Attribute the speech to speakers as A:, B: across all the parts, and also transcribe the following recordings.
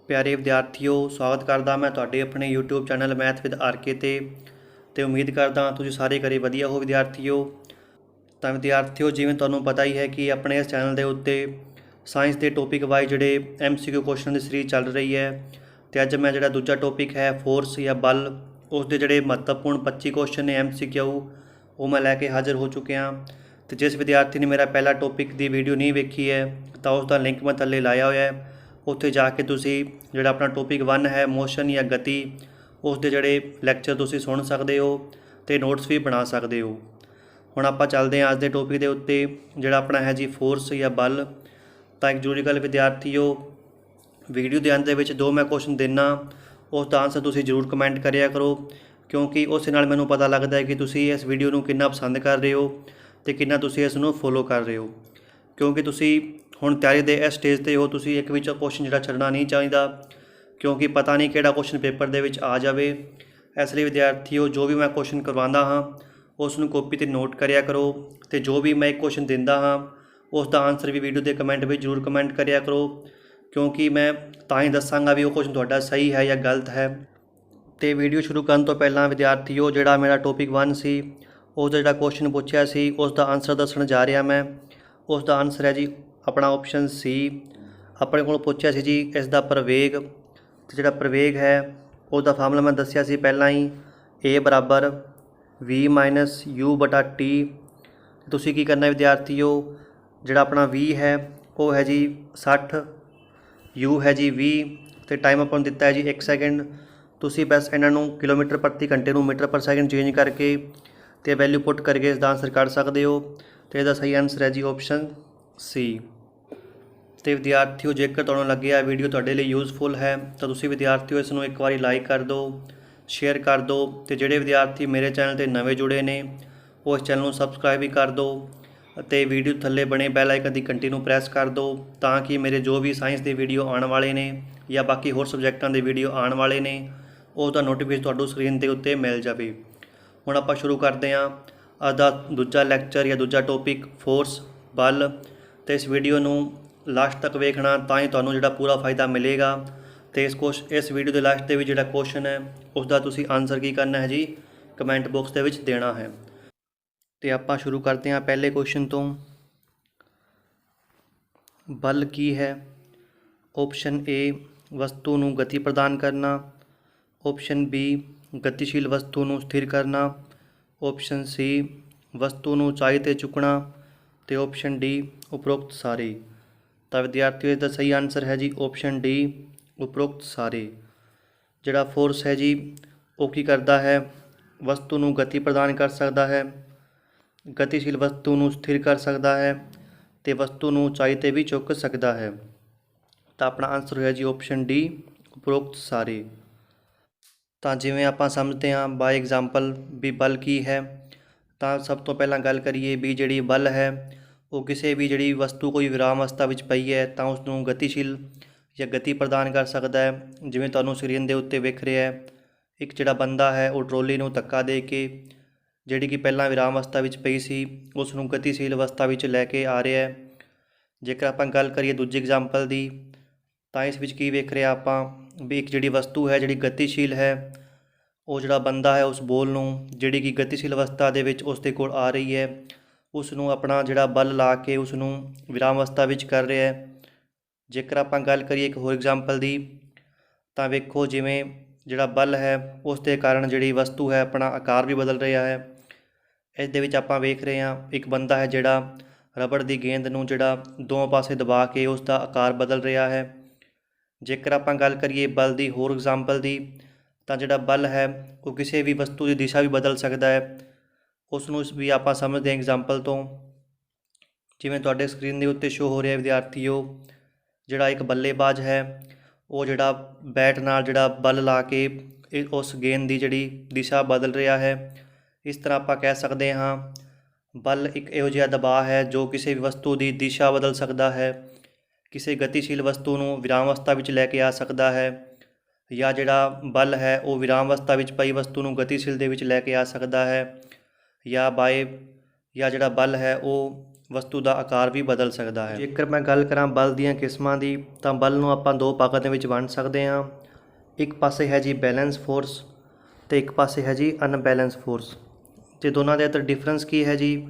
A: प्यारे विद्यार्थियों, स्वागत करदा मैं तुहाडे अपने YouTube channel math with RK ते उम्मीद करदा तुसीं सारे घरे वधिया हो। विद्यार्थियों जिवें तुहानूं पता ही है कि अपने इस चैनल के उत्ते साइंस के टॉपिक वाइज जिहड़े MCQ क्वेश्चन की सीरीज़ चल रही है। तो अज मैं जिहड़ा दूजा टॉपिक है फोर्स या बल, उसके जिहड़े महत्वपूर्ण 25 क्वेश्चन ने MCQ वो मैं लैके हाज़र हो चुकिया। तो जिस विद्यार्थी ने मेरा पहला टॉपिक की वीडियो नहीं वेखी है तो उसका लिंक मैं थल्ले लाया हुआ है, उत्थे जाके तुसी जिहड़ा अपना टॉपिक 1 है मोशन या गति, उसके जिहड़े लैक्चर तुसी सुन सकते हो तो नोट्स भी बना सकते हो। हुण आपां चलदे हां अज दे टॉपिक के उत्ते जिहड़ा अपना है जी फोर्स या बल। तो एक जरूरी गल विद्यार्थियों, वीडियो के अंत दे जो मैं क्वेश्चन देना उसका आंसर तुसी जरूर कमेंट करिया करो, क्योंकि उस नाल मैनूं पता लगता है कि तुसी इस वीडियो नूं कितना पसंद कर रहे हो तो कितना तुसी इस नूं फॉलो कर रहे हो। क्योंकि तुसी हुण तैयारी दे इस स्टेज ते हो, तुसी एक विच क्वेश्चन जिहड़ा छड्डना नहीं चाहिदा, क्योंकि पता नहीं किहड़ा क्वेश्चन पेपर दे विच आ जावे। इसलिए विद्यार्थियों जो भी मैं क्वेश्चन करवांदा हाँ उसनूं कॉपी ते नोट करिया करो, तो जो भी मैं एक क्वेश्चन दिंदा हाँ उसका आंसर भी वीडियो के कमेंट में जरूर कमेंट करिया करो, क्योंकि मैं तां ही दसांगा भी वो क्वेश्चन तुहाडा सही है या गलत है। तो वीडियो शुरू करन तो पहलां विद्यार्थियों जिहड़ा मेरा टॉपिक 1 सी उसदा जिहड़ा क्वेश्चन पुछया सी उसका आंसर दसण जा रहा मैं। उसका आंसर है जी अपना ऑप्शन सी। अपने को पुछया सी जी इसका प्रवेग, तो जिहड़ा प्रवेग है उसका फार्मूला मैं दसिया सी पहलां ही, A बराबर V-U/T। तुसीं की करना विद्यार्थियों, जिहड़ा अपना V है वो है जी 60, U है जी 20 तो टाइम अपन दिता है जी 1 सैकेंड। तुसीं बस इन्हों किलोमीटर प्रति घंटे नूं मीटर पर सैकेंड चेंज करके तो वैल्यू पुट करके इसका आंसर कढ़ सकते हो। तो इसका सही आंसर है जी ऑप्शन सी। तो विद्यार्थियों जेकर तुहानूं लग्गिया वीडियो तुहाडे लई यूजफुल है तो तुसीं विद्यार्थियों इसनूं एक बारी लाइक कर दो, शेयर कर दो, तो जिहड़े विद्यार्थी मेरे चैनल ते नवे जुड़े ने वो इस चैनल नूं सबसक्राइब भी कर दो, तो वीडियो थल्ले बने बैल आइकन की घंटी नूं प्रैस कर दो, ताकि मेरे जो भी साइंस के वीडियो आने वाले ने या बाकी होर सबजैक्टां के वीडियो आने वाले ने उसका नोटिफिकेशन तुहानूं स्क्रीन के उत्ते मिल जाए। हुण आपां शुरू करते हैं अज दा दूजा लैक्चर या दूजा टॉपिक फोर्स बल। तो इस वीडियो नूं लास्ट तक वेखना तां ही तुहानूं जिहड़ा पूरा फायदा मिलेगा। तो इस वीडियो के लास्ट के भी जिहड़ा क्वेश्चन है उसका तुसीं आंसर की करना है जी कमेंट बॉक्स के विच देना है। तो आपां शुरू करते हैं पहले क्वेश्चन तो। बल की है? ऑप्शन ए वस्तु नूं गति प्रदान करना, ऑप्शन बी गतिशील वस्तु नूं स्थिर करना, ऑप्शन सी वस्तु नूं उचाई ते चुकना, तो ऑप्शन डी उपरोक्त सारे। तो विद्यार्थियों इसका सही आंसर है जी ऑप्शन डी उपरोक्त सारे। जिहड़ा फोर्स है जी वो की करता है, वस्तु नूं गति प्रदान कर सकता है, गतिशील वस्तु नूं स्थिर कर सकता है, तो वस्तु नूं उचाई ते भी चुक सकता है। तो अपना आंसर है जी ऑप्शन डी उपरोक्त सारे। तो जिवें आपां समझते हैं बाय एग्जाम्पल भी बल की है, तो सब तो पहला गल करिए भी जिहड़ी बल है वो किसी भी जिहड़ी वस्तु कोई विराम अवस्था विच पई है तो उसनूं गतिशील या गति प्रदान कर सकता है। जिवें तुहानूं स्क्रीन के उत्ते वेख रहा है एक जिहड़ा बंदा है वो ट्रोली नूं धक्का दे के जिहड़ी कि पहलां विराम अवस्था विच पई सी उसनूं गतिशील अवस्था विच लैके आ रहा है। जेकर आपां गल करिए दूजी एग्जाम्पल की तो इस विच की वेख रहे आपां भी एक जिहड़ी वस्तु है जिहड़ी गतिशील है वो जिहड़ा बंदा है उस बॉल नूं जिहड़ी कि गतिशील अवस्था दे विच उसदे कोल आ रही है उसनूं अपना जिहड़ा बल ला के उसनूं विराम अवस्था विच कर रहा है। जेकर आपां गल करिए एक होर एग्जाम्पल की तो वेखो जिवें जिहड़ा बल है उस दे कारण जिहड़ी वस्तु है अपना आकार भी बदल रहा है। इस दे विच आपां वेख रहे हैं एक बंदा है जिहड़ा रबड़ की गेंद नूं जिहड़ा दोवां पासे दबा के उसका आकार बदल रहा है। जेकर आपां गल करिए बल की होर एग्जाम्पल की तो जिहड़ा बल है वो किसी भी वस्तु की दिशा भी बदल सकता है। उसनूं भी आपां समझते हैं एग्जाम्पल तो, जिवें तुहाडे स्क्रीन के उत्ते शो हो रहा विद्यार्थियों जिहड़ा एक बल्लेबाज है वो जिहड़ा बैट नाल जिहड़ा बल ला के उस गेंद की जिहड़ी दिशा बदल रहा है। इस तरह आपां कह सकते हाँ बल एक इहो जिहा दबाव है जो किसी भी वस्तु की दिशा बदल सकता है, किसी गतिशील वस्तु नूं विराम अवस्था विच लैके आ सकता है, या जिहड़ा बल है वो विराम अवस्था विच पई वस्तु नूं गतिशील दे विच लैके आ सकता है, या जिहड़ा बल है वो ਵਸਤੂ ਦਾ ਆਕਾਰ ਵੀ ਬਦਲ ਸਕਦਾ ਹੈ। ਜੇਕਰ ਮੈਂ ਗੱਲ ਕਰਾਂ ਬਲ ਦੀਆਂ ਕਿਸਮਾਂ ਦੀ ਤਾਂ ਬਲ ਨੂੰ ਆਪਾਂ ਦੋ ਭਾਗਾਂ ਦੇ ਵਿੱਚ ਵੰਡ ਸਕਦੇ ਹਾਂ। ਇੱਕ ਪਾਸੇ ਹੈ ਜੀ ਬੈਲੈਂਸ ਫੋਰਸ ਅਤੇ ਇੱਕ ਪਾਸੇ ਹੈ ਜੀ ਅਨਬੈਲੈਂਸ ਫੋਰਸ। ਅਤੇ ਦੋਨਾਂ ਦੇ ਅੰਦਰ ਡਿਫਰੈਂਸ ਕੀ ਹੈ ਜੀ,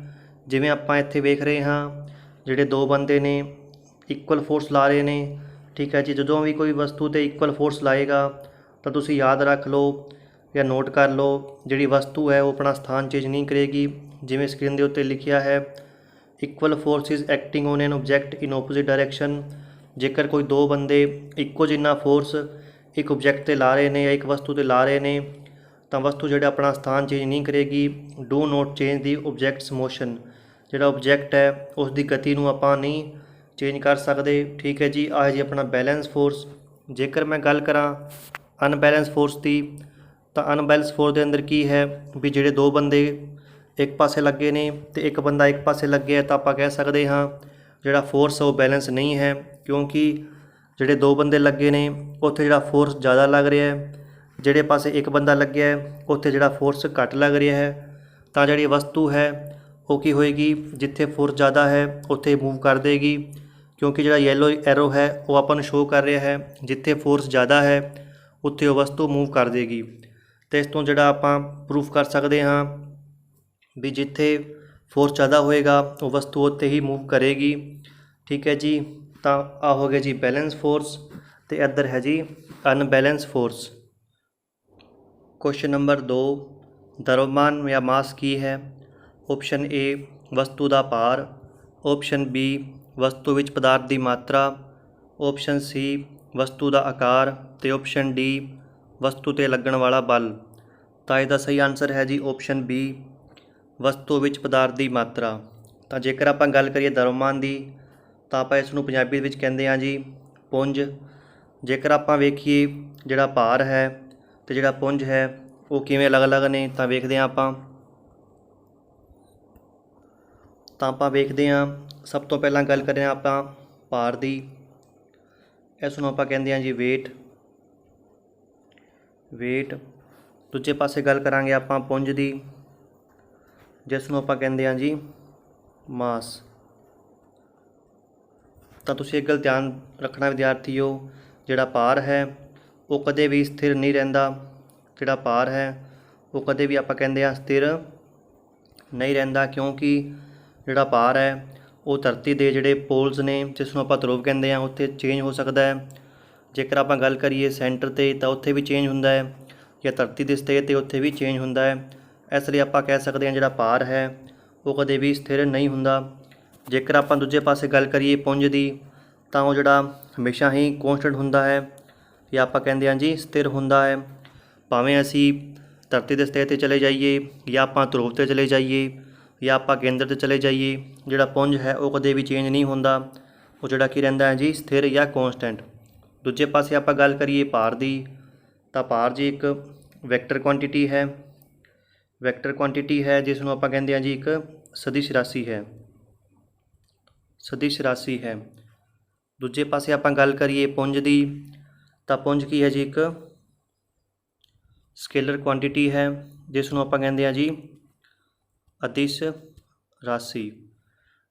A: ਜਿਵੇਂ ਆਪਾਂ ਇੱਥੇ ਵੇਖ ਰਹੇ ਹਾਂ ਜਿਹੜੇ ਦੋ ਬੰਦੇ ਨੇ ਇਕੁਅਲ ਫੋਰਸ ਲਾ ਰਹੇ ਨੇ, ਠੀਕ ਹੈ ਜੀ। ਜਦੋਂ ਵੀ ਕੋਈ ਵਸਤੂ 'ਤੇ ਇਕੁਅਲ ਫੋਰਸ ਲਾਏਗਾ ਤਾਂ ਤੁਸੀਂ ਯਾਦ ਰੱਖ ਲਓ ਜਾਂ ਨੋਟ ਕਰ ਲਓ, ਜਿਹੜੀ ਵਸਤੂ ਹੈ ਉਹ ਆਪਣਾ ਸਥਾਨ ਚੇਂਜ ਨਹੀਂ ਕਰੇਗੀ। ਜਿਵੇਂ ਸਕਰੀਨ ਦੇ ਉੱਤੇ ਲਿਖਿਆ ਹੈ, equal force is acting on N object in opposite direction. ਜੇਕਰ ਕੋਈ ਦੋ ਬੰਦੇ ਇੱਕੋ ਜਿੰਨਾ ਫੋਰਸ ਇੱਕ ਓਬਜੈਕਟ 'ਤੇ ਲਾ ਰਹੇ ਨੇ ਜਾਂ ਇੱਕ ਵਸਤੂ 'ਤੇ ਲਾ ਰਹੇ ਨੇ ਤਾਂ ਵਸਤੂ ਜਿਹੜਾ ਆਪਣਾ ਸਥਾਨ ਚੇਂਜ ਨਹੀਂ ਕਰੇਗੀ। Do not change the objects motion. ਜਿਹੜਾ ਓਬਜੈਕਟ ਹੈ ਉਸ ਦੀ ਗਤੀ ਨੂੰ ਆਪਾਂ ਨਹੀਂ ਚੇਂਜ ਕਰ ਸਕਦੇ, ਠੀਕ ਹੈ ਜੀ। ਆਹ ਜੀ ਆਪਣਾ ਬੈਲੈਂਸ ਫੋਰਸ। ਜੇਕਰ ਮੈਂ ਗੱਲ ਕਰਾਂ ਅਨਬੈਲੈਂਸ ਫੋਰਸ ਦੀ ਤਾਂ ਅਨਬੈਲੈਂਸ ਫੋਰਸ ਦੇ ਅੰਦਰ ਕੀ ਹੈ ਵੀ ਜਿਹੜੇ ਦੋ ਬੰਦੇ ਇੱਕ ਪਾਸੇ ਲੱਗੇ ਨੇ ਅਤੇ ਇੱਕ ਬੰਦਾ ਇੱਕ ਪਾਸੇ ਲੱਗਿਆ ਤਾਂ ਆਪਾਂ ਕਹਿ ਸਕਦੇ ਹਾਂ ਜਿਹੜਾ ਫੋਰਸ ਉਹ ਬੈਲੈਂਸ ਨਹੀਂ ਹੈ, ਕਿਉਂਕਿ ਜਿਹੜੇ ਦੋ ਬੰਦੇ ਲੱਗੇ ਨੇ ਉੱਥੇ ਜਿਹੜਾ ਫੋਰਸ ਜ਼ਿਆਦਾ ਲੱਗ ਰਿਹਾ ਹੈ, ਜਿਹੜੇ ਪਾਸੇ ਇੱਕ ਬੰਦਾ ਲੱਗਿਆ ਹੈ ਉੱਥੇ ਜਿਹੜਾ ਫੋਰਸ ਘੱਟ ਲੱਗ ਰਿਹਾ ਹੈ। ਤਾਂ ਜਿਹੜੀ ਵਸਤੂ ਹੈ ਉਹ ਕੀ ਹੋਏਗੀ, ਜਿੱਥੇ ਫੋਰਸ ਜ਼ਿਆਦਾ ਹੈ ਉੱਥੇ ਮੂਵ ਕਰ ਦੇਗੀ, ਕਿਉਂਕਿ ਜਿਹੜਾ ਯੈਲੋ ਐਰੋ ਹੈ ਉਹ ਆਪਾਂ ਨੂੰ ਸ਼ੋਅ ਕਰ ਰਿਹਾ ਹੈ ਜਿੱਥੇ ਫੋਰਸ ਜ਼ਿਆਦਾ ਹੈ ਉੱਥੇ ਉਹ ਵਸਤੂ ਮੂਵ ਕਰ ਦੇਗੀ। ਅਤੇ ਇਸ ਤੋਂ ਜਿਹੜਾ ਆਪਾਂ ਪ੍ਰੂਫ ਕਰ ਸਕਦੇ ਹਾਂ ਵੀ ਜਿੱਥੇ ਫੋਰਸ ਜ਼ਿਆਦਾ ਹੋਏਗਾ ਉਹ ਵਸਤੂ ਉੱਥੇ ਹੀ ਮੂਵ ਕਰੇਗੀ, ਠੀਕ ਹੈ ਜੀ। ਤਾਂ ਆ ਹੋ ਗਿਆ ਜੀ ਬੈਲੈਂਸ ਫੋਰਸ ਅਤੇ ਇੱਧਰ ਹੈ ਜੀ ਅਨਬੈਲੈਂਸ ਫੋਰਸ। ਕੁਐਸਚਨ ਨੰਬਰ 2, ਦਰਵਮਾਨ ਜਾਂ ਮਾਸ ਕੀ ਹੈ? ਆਪਸ਼ਨ ਏ ਵਸਤੂ ਦਾ ਭਾਰ, ਆਪਸ਼ਨ ਬੀ ਵਸਤੂ ਵਿੱਚ ਪਦਾਰਥ ਦੀ ਮਾਤਰਾ, ਆਪਸ਼ਨ ਸੀ ਵਸਤੂ ਦਾ ਆਕਾਰ ਅਤੇ ਆਪਸ਼ਨ ਡੀ ਵਸਤੂ 'ਤੇ ਲੱਗਣ ਵਾਲਾ ਬਲ। ਤਾਂ ਇਹਦਾ ਸਹੀ ਆਨਸਰ ਹੈ ਜੀ ਆਪਸ਼ਨ ਬੀ ਵਸਤੂ ਵਿੱਚ ਪਦਾਰਥ ਦੀ ਮਾਤਰਾ। ਤਾਂ ਜੇਕਰ ਆਪਾਂ ਗੱਲ ਕਰੀਏ ਦਰਵਮਾਨ ਦੀ ਤਾਂ ਆਪਾਂ ਇਸ ਨੂੰ ਪੰਜਾਬੀ ਵਿੱਚ ਕਹਿੰਦੇ ਹਾਂ ਜੀ ਪੁੰਜ। ਜੇਕਰ ਆਪਾਂ ਵੇਖੀਏ ਜਿਹੜਾ ਭਾਰ ਹੈ ਅਤੇ ਜਿਹੜਾ ਪੁੰਜ ਹੈ ਉਹ ਕਿਵੇਂ ਅਲੱਗ-ਅਲੱਗ ਨੇ ਤਾਂ ਵੇਖਦੇ ਹਾਂ ਆਪਾਂ। ਤਾਂ ਆਪਾਂ ਵੇਖਦੇ ਹਾਂ, ਸਭ ਤੋਂ ਪਹਿਲਾਂ ਗੱਲ ਕਰਦੇ ਹਾਂ ਆਪਾਂ ਭਾਰ ਦੀ। ਇਸ ਨੂੰ ਆਪਾਂ ਕਹਿੰਦੇ ਹਾਂ ਜੀ ਵੇਟ। ਦੂਜੇ ਪਾਸੇ ਗੱਲ ਕਰਾਂਗੇ ਆਪਾਂ ਪੁੰਜ ਦੀ, ਜਿਸ ਨੂੰ ਆਪਾਂ ਕਹਿੰਦੇ ਹਾਂ ਜੀ ਮਾਸ। ਤਾਂ ਤੁਸੀਂ ਇੱਕ ਗੱਲ ਧਿਆਨ ਰੱਖਣਾ ਵਿਦਿਆਰਥੀਓ, ਜਿਹੜਾ ਭਾਰ ਹੈ ਉਹ ਕਦੇ ਵੀ ਸਥਿਰ ਨਹੀਂ ਰਹਿੰਦਾ। ਜਿਹੜਾ ਭਾਰ ਹੈ ਉਹ ਕਦੇ ਵੀ ਆਪਾਂ ਕਹਿੰਦੇ ਹਾਂ ਸਥਿਰ ਨਹੀਂ ਰਹਿੰਦਾ, ਕਿਉਂਕਿ ਜਿਹੜਾ ਭਾਰ ਹੈ ਉਹ ਧਰਤੀ ਦੇ ਜਿਹੜੇ ਪੋਲਸ ਨੇ ਜਿਸ ਨੂੰ ਆਪਾਂ ਧਰੁਵ ਕਹਿੰਦੇ ਹਾਂ ਉੱਥੇ ਚੇਂਜ ਹੋ ਸਕਦਾ ਹੈ। ਜੇਕਰ ਆਪਾਂ ਗੱਲ ਕਰੀਏ ਸੈਂਟਰ 'ਤੇ ਤਾਂ ਉੱਥੇ ਵੀ ਚੇਂਜ ਹੁੰਦਾ ਹੈ, ਜਾਂ ਧਰਤੀ ਦੇ ਸਤਹ 'ਤੇ ਉੱਥੇ ਵੀ ਚੇਂਜ ਹੁੰਦਾ ਹੈ। ਇਸ ਲਈ ਆਪਾਂ ਕਹਿ ਸਕਦੇ ਹਾਂ ਜਿਹੜਾ ਭਾਰ ਹੈ ਉਹ ਕਦੇ ਵੀ ਸਥਿਰ ਨਹੀਂ ਹੁੰਦਾ। ਜੇਕਰ ਆਪਾਂ ਦੂਜੇ ਪਾਸੇ ਗੱਲ ਕਰੀਏ ਪੁੰਜ ਦੀ ਤਾਂ ਉਹ ਜਿਹੜਾ ਹਮੇਸ਼ਾ ਹੀ ਕੌਂਸਟੈਂਟ ਹੁੰਦਾ ਹੈ, ਜਾਂ ਆਪਾਂ ਕਹਿੰਦੇ ਹਾਂ ਜੀ ਸਥਿਰ ਹੁੰਦਾ ਹੈ। ਭਾਵੇਂ ਅਸੀਂ ਧਰਤੀ ਦੇ ਸਤਹ 'ਤੇ ਚਲੇ ਜਾਈਏ ਜਾਂ ਆਪਾਂ ਧਰੁਵ 'ਤੇ ਚਲੇ ਜਾਈਏ ਜਾਂ ਆਪਾਂ ਕੇਂਦਰ 'ਤੇ ਚਲੇ ਜਾਈਏ, ਜਿਹੜਾ ਪੁੰਜ ਹੈ ਉਹ ਕਦੇ ਵੀ ਚੇਂਜ ਨਹੀਂ ਹੁੰਦਾ। ਉਹ ਜਿਹੜਾ ਕੀ ਰਹਿੰਦਾ ਹੈ ਜੀ ਸਥਿਰ ਜਾਂ ਕੌਂਸਟੈਂਟ। ਦੂਜੇ ਪਾਸੇ ਆਪਾਂ ਗੱਲ ਕਰੀਏ ਭਾਰ ਦੀ ਤਾਂ ਭਾਰ ਜੀ ਇੱਕ ਵੈਕਟਰ ਕੁਆਂਟਿਟੀ ਹੈ, ਜਿਸ ਨੂੰ ਆਪਾਂ ਕਹਿੰਦੇ ਹਾਂ ਜੀ ਇੱਕ ਸਦਿਸ਼ ਰਾਸ਼ੀ ਹੈ। ਦੂਜੇ ਪਾਸੇ ਆਪਾਂ ਗੱਲ ਕਰੀਏ ਪੁੰਜ ਦੀ ਤਾਂ ਪੁੰਜ ਕੀ ਹੈ ਜੀ ਇੱਕ ਸਕੇਲਰ ਕੁਆਂਟਿਟੀ ਹੈ, ਜਿਸ ਨੂੰ ਆਪਾਂ ਕਹਿੰਦੇ ਹਾਂ ਜੀ ਅਦਿਸ਼ ਰਾਸ਼ੀ।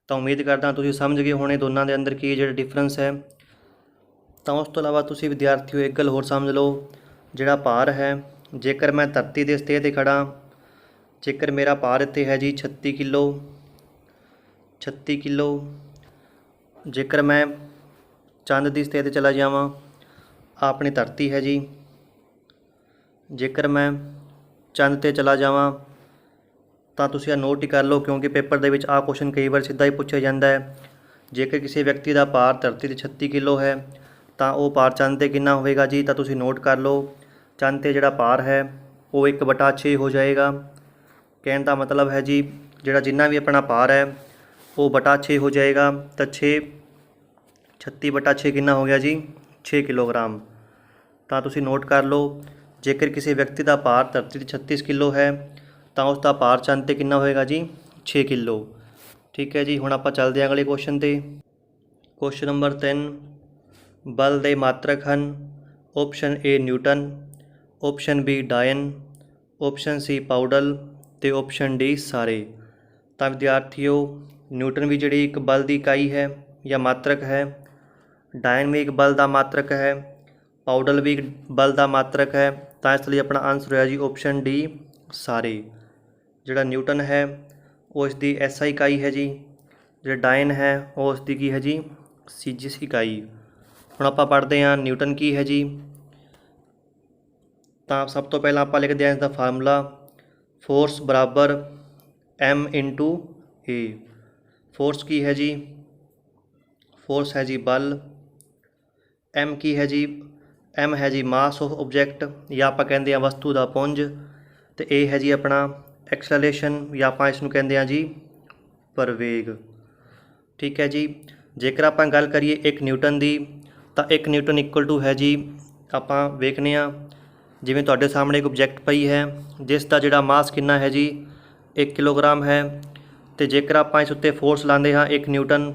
A: ਤਾਂ ਉਮੀਦ ਕਰਦਾ ਤੁਸੀਂ ਸਮਝ ਗਏ ਹੋਣੇ ਦੋਨਾਂ ਦੇ ਅੰਦਰ ਕੀ ਜਿਹੜਾ ਡਿਫਰੈਂਸ ਹੈ। ਤਾਂ ਉਸ ਤੋਂ ਇਲਾਵਾ ਤੁਸੀਂ ਵਿਦਿਆਰਥੀਓ ਇੱਕ ਗੱਲ ਹੋਰ ਸਮਝ ਲਓ, ਜਿਹੜਾ ਭਾਰ ਹੈ ਜੇਕਰ ਮੈਂ ਧਰਤੀ ਦੇ ਸਤਹ 'ਤੇ ਖੜ੍ਹਾ, ਜੇਕਰ ਮੇਰਾ ਭਾਰ ਇੱਥੇ ਹੈ ਜੀ 36 ਕਿਲੋ। ਜੇਕਰ ਮੈਂ ਚੰਦ ਦੀ ਸਤਹ 'ਤੇ ਚਲਾ ਜਾਵਾਂ, ਆਪਣੀ ਧਰਤੀ ਹੈ ਜੀ, ਜੇਕਰ ਮੈਂ ਚੰਦ 'ਤੇ ਚਲਾ ਜਾਵਾਂ ਤਾਂ ਤੁਸੀਂ ਇਹ ਨੋਟ ਹੀ ਕਰ ਲਓ, ਕਿਉਂਕਿ ਪੇਪਰ ਦੇ ਵਿੱਚ ਆਹ ਕੁਐਸਚਨ ਕਈ ਵਾਰ ਸਿੱਧਾ ਹੀ ਪੁੱਛਿਆ ਜਾਂਦਾ ਹੈ। ਜੇਕਰ ਕਿਸੇ ਵਿਅਕਤੀ ਦਾ ਭਾਰ ਧਰਤੀ 'ਤੇ 36 ਕਿਲੋ ਹੈ ਤਾਂ ਉਹ ਭਾਰ ਚੰਦ 'ਤੇ ਕਿੰਨਾ ਹੋਵੇਗਾ ਜੀ? ਤਾਂ ਤੁਸੀਂ ਨੋਟ ਕਰ ਲਓ, ਚੰਦ 'ਤੇ ਜਿਹੜਾ ਭਾਰ ਹੈ ਉਹ 1/6 ਹੋ ਜਾਏਗਾ। ਕਹਿਣ ਦਾ ਮਤਲਬ ਹੈ ਜੀ ਜਿਹੜਾ ਜਿੰਨਾ ਵੀ ਆਪਣਾ ਭਾਰ ਹੈ ਉਹ 6 ਹੋ ਜਾਏਗਾ। ਤਾਂ 36/6 ਕਿੰਨਾ ਹੋ ਗਿਆ ਜੀ? 6 ਕਿਲੋਗ੍ਰਾਮ। ਤਾਂ ਤੁਸੀਂ ਨੋਟ ਕਰ ਲਓ, ਜੇਕਰ ਕਿਸੇ ਵਿਅਕਤੀ ਦਾ ਭਾਰ ਧਰਤੀ 'ਤੇ 36 ਕਿਲੋ ਹੈ ਤਾਂ ਉਸ ਦਾ ਭਾਰ ਚੰਦ 'ਤੇ ਕਿੰਨਾ ਹੋਏਗਾ ਜੀ? 6 ਕਿਲੋ। ਠੀਕ ਹੈ ਜੀ। ਹੁਣ ਆਪਾਂ ਚੱਲਦੇ ਹਾਂ ਅਗਲੇ ਕੁਐਸਚਨ 'ਤੇ। ਕੁਐਸਚਨ ਨੰਬਰ 3, ਬਲ ਦੇ ਮਾਤਰਕ ਹਨ। Option A newton, option B dyne, option C poundal ਅਤੇ ਆਪਸ਼ਨ ਡੀ ਸਾਰੇ। ਤਾਂ ਵਿਦਿਆਰਥੀਓ न्यूटन भी ਜਿਹੜੀ ਇੱਕ ਬਲ ਦੀ ਇਕਾਈ ਹੈ ਜਾਂ ਮਾਤਰਕ ਹੈ, ਡਾਇਨ ਵੀ ਇੱਕ ਬਲ ਦਾ ਮਾਤਰਕ ਹੈ, ਪਾਊਡਰ ਵੀ ਇੱਕ ਬਲ ਦਾ ਮਾਤਰਕ ਹੈ। ਤਾਂ ਇਸ ਲਈ ਆਪਣਾ ਆਨਸਰ ਹੋਇਆ ਜੀ ਆਪਸ਼ਨ ਡੀ ਸਾਰੇ। ਜਿਹੜਾ ਨਿਊਟਨ ਹੈ ਉਹ ਇਸ ਦੀ ਐਸਆਈ ਇਕਾਈ ਹੈ ਜੀ, ਜਿਹੜਾ ਡਾਇਨ ਹੈ ਉਹ ਉਸ ਦੀ ਕੀ ਹੈ ਜੀ ਸੀਜੀਐਸ ਇਕਾਈ। ਹੁਣ ਆਪਾਂ ਪੜ੍ਹਦੇ ਹਾਂ ਨਿਊਟਨ ਕੀ ਹੈ ਜੀ। ਤਾਂ ਸਭ ਤੋਂ ਪਹਿਲਾਂ ਆਪਾਂ ਲਿਖਦੇ ਹਾਂ ਇਸ ਦਾ ਫਾਰਮੂਲਾ, ਫੋਰਸ ਬਰਾਬਰ m ਇੰਟੂ ਏ। ਫੋਰਸ ਕੀ ਹੈ ਜੀ, ਫੋਰਸ ਹੈ ਜੀ ਬਲ। m ਕੀ ਹੈ ਜੀ, m ਹੈ ਜੀ ਮਾਸ ਆਫ ਆਬਜੈਕਟ ਜਾਂ ਆਪਾਂ ਕਹਿੰਦੇ ਹਾਂ ਵਸਤੂ ਦਾ ਪੁੰਜ, ਅਤੇ a ਹੈ ਜੀ ਆਪਣਾ ਐਕਸਲਰੇਸ਼ਨ ਜਾਂ ਆਪਾਂ ਇਸ ਨੂੰ ਕਹਿੰਦੇ ਹਾਂ ਜੀ ਪ੍ਰਵੇਗ। ਠੀਕ ਹੈ ਜੀ। ਜੇਕਰ ਆਪਾਂ ਗੱਲ ਕਰੀਏ 1 ਨਿਊਟਨ ਦੀ, ਤਾਂ 1 ਨਿਊਟਨ ਇਕੁਅਲ ਟੂ ਹੈ ਜੀ, ਆਪਾਂ ਵੇਖਦੇ ਹਾਂ ਜਿਵੇਂ ਤੁਹਾਡੇ ਸਾਹਮਣੇ ਇੱਕ ਆਬਜੈਕਟ ਪਈ ਹੈ ਜਿਸ ਦਾ ਜਿਹੜਾ ਮਾਸ ਕਿੰਨਾ ਹੈ ਜੀ 1 ਕਿਲੋਗ੍ਰਾਮ ਹੈ, ਅਤੇ ਜੇਕਰ ਆਪਾਂ ਇਸ ਉੱਤੇ ਫੋਰਸ ਲਾਉਂਦੇ ਹਾਂ 1 ਨਿਊਟਨ,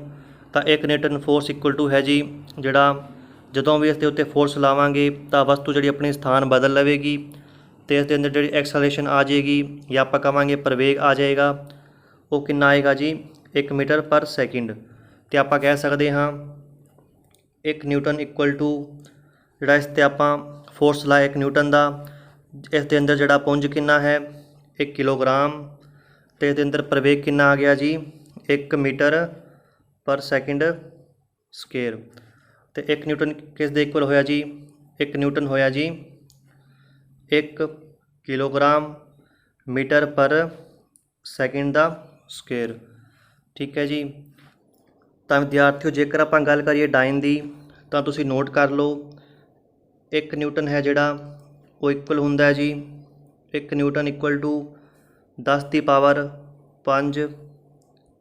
A: ਤਾਂ 1 ਨਿਊਟਨ ਫੋਰਸ ਇਕੁਅਲ ਟੂ ਹੈ ਜੀ ਜਿਹੜਾ ਜਦੋਂ ਵੀ ਇਸ ਦੇ ਉੱਤੇ ਫੋਰਸ ਲਾਵਾਂਗੇ ਤਾਂ ਵਸਤੂ ਜਿਹੜੀ ਆਪਣੀ ਸਥਾਨ ਬਦਲ ਲਵੇਗੀ ਅਤੇ ਇਸ ਦੇ ਅੰਦਰ ਜਿਹੜੀ ਐਕਸਲਰੇਸ਼ਨ ਆ ਜਾਏਗੀ ਜਾਂ ਆਪਾਂ ਕਹਾਂਗੇ ਪ੍ਰਵੇਗ ਆ ਜਾਏਗਾ, ਉਹ ਕਿੰਨਾ ਆਏਗਾ ਜੀ 1 ਮੀਟਰ ਪਰ ਸੈਕਿੰਡ। ਅਤੇ ਆਪਾਂ ਕਹਿ ਸਕਦੇ ਹਾਂ 1 ਨਿਊਟਨ ਇਕੁਅਲ ਟੂ ਜਿਹੜਾ ਇਸ 'ਤੇ ਆਪਾਂ ਫੋਰਸ ਲਾਇਆ 1 ਨਿਊਟਨ ਦਾ, ਇਸ ਦੇ ਅੰਦਰ ਜਿਹੜਾ ਪੁੰਜ ਕਿੰਨਾ ਹੈ 1 ਕਿਲੋਗ੍ਰਾਮ, ਅਤੇ ਇਸ ਦੇ ਅੰਦਰ ਪ੍ਰਵੇਗ ਕਿੰਨਾ ਆ ਗਿਆ ਜੀ 1 ਮੀਟਰ ਪਰ ਸੈਕਿੰਡ ਸਕੁਏਅਰ। ਅਤੇ 1 ਨਿਊਟਨ ਕਿਸ ਦੇ ਇਕੁਅਲ ਹੋਇਆ ਜੀ, 1 ਨਿਊਟਨ ਹੋਇਆ ਜੀ 1 ਕਿਲੋਗ੍ਰਾਮ ਮੀਟਰ ਪਰ ਸੈਕਿੰਡ ਦਾ ਸਕੁਏਅਰ। ਠੀਕ ਹੈ ਜੀ। ਤਾਂ ਵਿਦਿਆਰਥੀਓ ਜੇਕਰ ਆਪਾਂ ਗੱਲ ਕਰੀਏ ਡਾਇਨ ਦੀ, ਤਾਂ ਤੁਸੀਂ ਨੋਟ ਕਰ ਲਓ 1 ਨਿਊਟਨ ਹੈ ਜਿਹੜਾ ਉਹ ਇਕੁਅਲ ਹੁੰਦਾ ਹੈ ਜੀ 1 Newton equal to 10 the power 5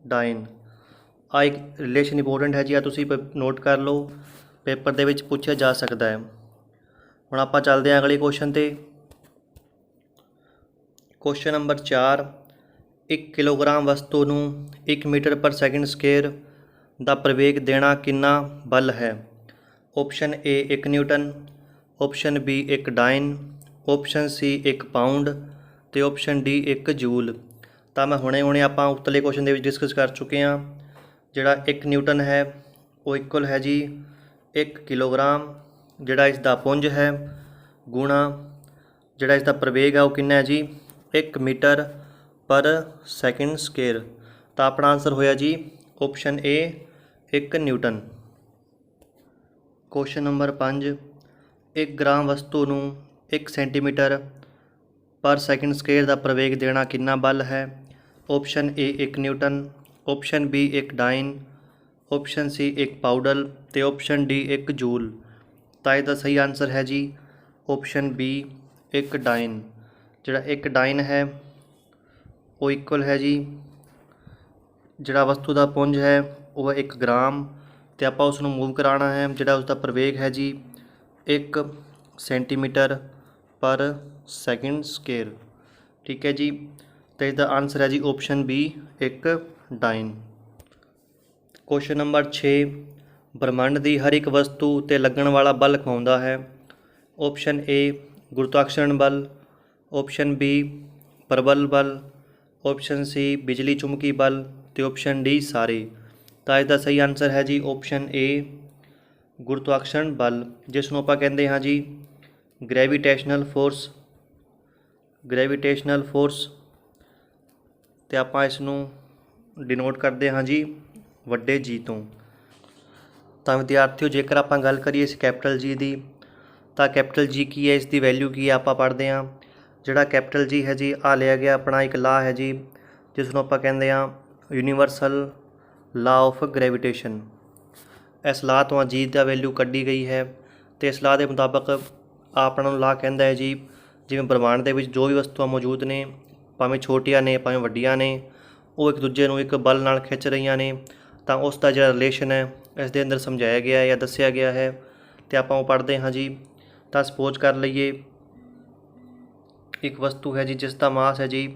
A: ਡਾਇਨ। ਆ ਇੱਕ ਰਿਲੇਸ਼ਨ ਇੰਪੋਰਟੈਂਟ ਹੈ ਜੀ, ਆ ਤੁਸੀਂ ਨੋਟ ਕਰ ਲਓ, ਪੇਪਰ ਦੇ ਵਿੱਚ ਪੁੱਛਿਆ ਜਾ ਸਕਦਾ ਹੈ। ਹੁਣ ਆਪਾਂ ਚੱਲਦੇ ਹਾਂ ਅਗਲੇ ਕੁਐਸਚਨ 'ਤੇ। ਕੁਐਸਚਨ ਨੰਬਰ 4, 1 ਕਿਲੋਗ੍ਰਾਮ ਵਸਤੂ ਨੂੰ 1 ਮੀਟਰ ਪਰ ਸੈਕਿੰਡ ਸਕੁਏਅਰ ਦਾ ਪ੍ਰਵੇਗ ਦੇਣਾ ਕਿੰਨਾ ਬਲ ਹੈ। ਆਪਸ਼ਨ ਏ 1 ਨਿਊਟਨ, ਆਪਸ਼ਨ ਬੀ 1 ਡਾਇਨ, ਆਪਸ਼ਨ ਸੀ 1 ਪਾਊਂਡ, ਅਤੇ ਆਪਸ਼ਨ ਡੀ 1 ਜੂਲ। ਤਾਂ ਮੈਂ ਹੁਣੇ ਆਪਾਂ ਉਤਲੇ ਕੁਐਸਚਨ ਦੇ ਵਿੱਚ ਡਿਸਕਸ ਕਰ ਚੁੱਕੇ ਹਾਂ। ਜਿਹੜਾ 1 ਨਿਊਟਨ ਹੈ ਉਹ ਇਕੁਅਲ ਹੈ ਜੀ 1 ਕਿਲੋਗ੍ਰਾਮ, ਜਿਹੜਾ ਇਸ ਦਾ ਪੁੰਜ ਹੈ, ਗੁਣਾ ਜਿਹੜਾ ਇਸ ਦਾ ਪ੍ਰਵੇਗ ਹੈ ਉਹ ਕਿੰਨਾ ਹੈ ਜੀ 1 ਮੀਟਰ ਪਰ ਸੈਕਿੰਡ ਸਕੁਏਅਰ। ਤਾਂ ਆਪਣਾ ਆਨਸਰ ਹੋਇਆ ਜੀ option A 1 Newton. Question number 5, 1 gram ਵਸਤੂ ਨੂੰ 1 ਸੈਂਟੀਮੀਟਰ ਪਰ ਸੈਕਿੰਡ ਸਕੁਏਅਰ ਦਾ ਪ੍ਰਵੇਗ ਦੇਣਾ ਕਿੰਨਾ ਬਲ ਹੈ। ਆਪਸ਼ਨ ਏ 1 ਨਿਊਟਨ, ਆਪਸ਼ਨ ਬੀ 1 ਡਾਇਨ, ਆਪਸ਼ਨ ਸੀ 1 ਪਾਊਡਰ, ਅਤੇ ਆਪਸ਼ਨ ਡੀ 1 ਜੂਲ। ਤਾਂ ਇਹਦਾ ਸਹੀ ਆਨਸਰ ਹੈ ਜੀ ਆਪਸ਼ਨ ਬੀ 1 ਡਾਇਨ। ਜਿਹੜਾ 1 ਡਾਇਨ ਹੈ ਉਹ ਇਕੁਅਲ ਹੈ ਜੀ ਜਿਹੜਾ ਵਸਤੂ ਦਾ ਪੁੰਜ ਹੈ ਉਹ 1 ਗ੍ਰਾਮ, ਅਤੇ ਆਪਾਂ ਉਸ ਨੂੰ ਮੂਵ ਕਰਾਉਣਾ ਹੈ, ਜਿਹੜਾ ਉਸ ਦਾ ਪ੍ਰਵੇਗ ਹੈ ਜੀ 1 ਸੈਂਟੀਮੀਟਰ ਪਰ ਸੈਕਿੰਡ ਸਕੁਏਅਰ। ਠੀਕ ਹੈ ਜੀ। ਅਤੇ ਇਸਦਾ ਆਨਸਰ ਹੈ ਜੀ ਆਪਸ਼ਨ ਬੀ 1 ਡਾਇਨ। ਕੁਐਸਚਨ ਨੰਬਰ 6, ਬ੍ਰਹਿਮੰਡ ਦੀ ਹਰ ਇੱਕ ਵਸਤੂ 'ਤੇ ਲੱਗਣ ਵਾਲਾ ਬਲ ਕਹਾਉਂਦਾ ਹੈ। ਆਪਸ਼ਨ ਏ ਗੁਰੂਤਵਾਕਰਸ਼ਣ ਬਲ, ਆਪਸ਼ਨ ਬੀ ਪ੍ਰਬਲ ਬਲ, ਆਪਸ਼ਨ ਸੀ ਬਿਜਲੀ ਚੁੰਬਕੀ ਬਲ, ਅਤੇ ਆਪਸ਼ਨ ਡੀ ਸਾਰੇ। ਤਾਂ ਇਸਦਾ ਸਹੀ ਆਨਸਰ ਹੈ ਜੀ ਆਪਸ਼ਨ ਏ ਗੁਰੂਤਵਾਕਰਸ਼ਣ ਬਲ, ਜਿਸ ਨੂੰ ਆਪਾਂ ਕਹਿੰਦੇ ਹਾਂ ਜੀ ਗ੍ਰੈਵੀਟੇਸ਼ਨਲ ਫੋਰਸ। ਗ੍ਰੈਵੀਟੇਸ਼ਨਲ ਫੋਰਸ, ਅਤੇ ਆਪਾਂ ਇਸ ਨੂੰ ਡਿਨੋਟ ਕਰਦੇ ਹਾਂ ਜੀ ਵੱਡੇ ਜੀ ਤੋਂ। ਤਾਂ ਵਿਦਿਆਰਥੀਓ ਜੇਕਰ ਆਪਾਂ ਗੱਲ ਕਰੀਏ ਇਸ ਕੈਪੀਟਲ ਜੀ ਦੀ, ਤਾਂ ਕੈਪੀਟਲ ਜੀ ਕੀ ਹੈ, ਇਸ ਦੀ ਵੈਲਿਊ ਕੀ ਹੈ ਆਪਾਂ ਪੜ੍ਹਦੇ ਹਾਂ। ਜਿਹੜਾ ਕੈਪੀਟਲ ਜੀ ਹੈ ਜੀ ਆ ਲਿਆ ਗਿਆ ਆਪਣਾ ਇੱਕ ਲਾ ਹੈ ਜੀ ਜਿਸ ਨੂੰ ਆਪਾਂ ਕਹਿੰਦੇ ਹਾਂ ਯੂਨੀਵਰਸਲ ਲਾ ਆਫ ਗ੍ਰੈਵੀਟੇਸ਼ਨ। ਇਸ ਲਾ ਤੋਂ ਜੀ ਦਾ ਵੈਲਿਊ ਕੱਢੀ ਗਈ ਹੈ, ਅਤੇ ਇਸ ਲਾ ਦੇ ਮੁਤਾਬਕ ਆਪਣਾ ਨੂੰ ਲਾ ਕਹਿੰਦਾ ਹੈ ਜੀ ਜਿਵੇਂ ਬ੍ਰਹਿਮੰਡ ਦੇ ਵਿੱਚ ਜੋ ਵੀ ਵਸਤੂਆਂ ਮੌਜੂਦ ਨੇ, ਭਾਵੇਂ ਛੋਟੀਆਂ ਨੇ ਭਾਵੇਂ ਵੱਡੀਆਂ ਨੇ, ਉਹ ਇੱਕ ਦੂਜੇ ਨੂੰ ਇੱਕ ਬਲ ਨਾਲ ਖਿੱਚ ਰਹੀਆਂ ਨੇ, ਤਾਂ ਉਸ ਦਾ ਜਿਹੜਾ ਰਿਲੇਸ਼ਨ ਹੈ ਇਸ ਦੇ ਅੰਦਰ ਸਮਝਾਇਆ ਗਿਆ ਜਾਂ ਦੱਸਿਆ ਗਿਆ ਹੈ, ਅਤੇ ਆਪਾਂ ਉਹ ਪੜ੍ਹਦੇ ਹਾਂ ਜੀ। ਤਾਂ ਸਪੋਜ਼ ਕਰ ਲਈਏ ਇੱਕ ਵਸਤੂ ਹੈ ਜੀ ਜਿਸ ਦਾ ਮਾਸ ਹੈ ਜੀ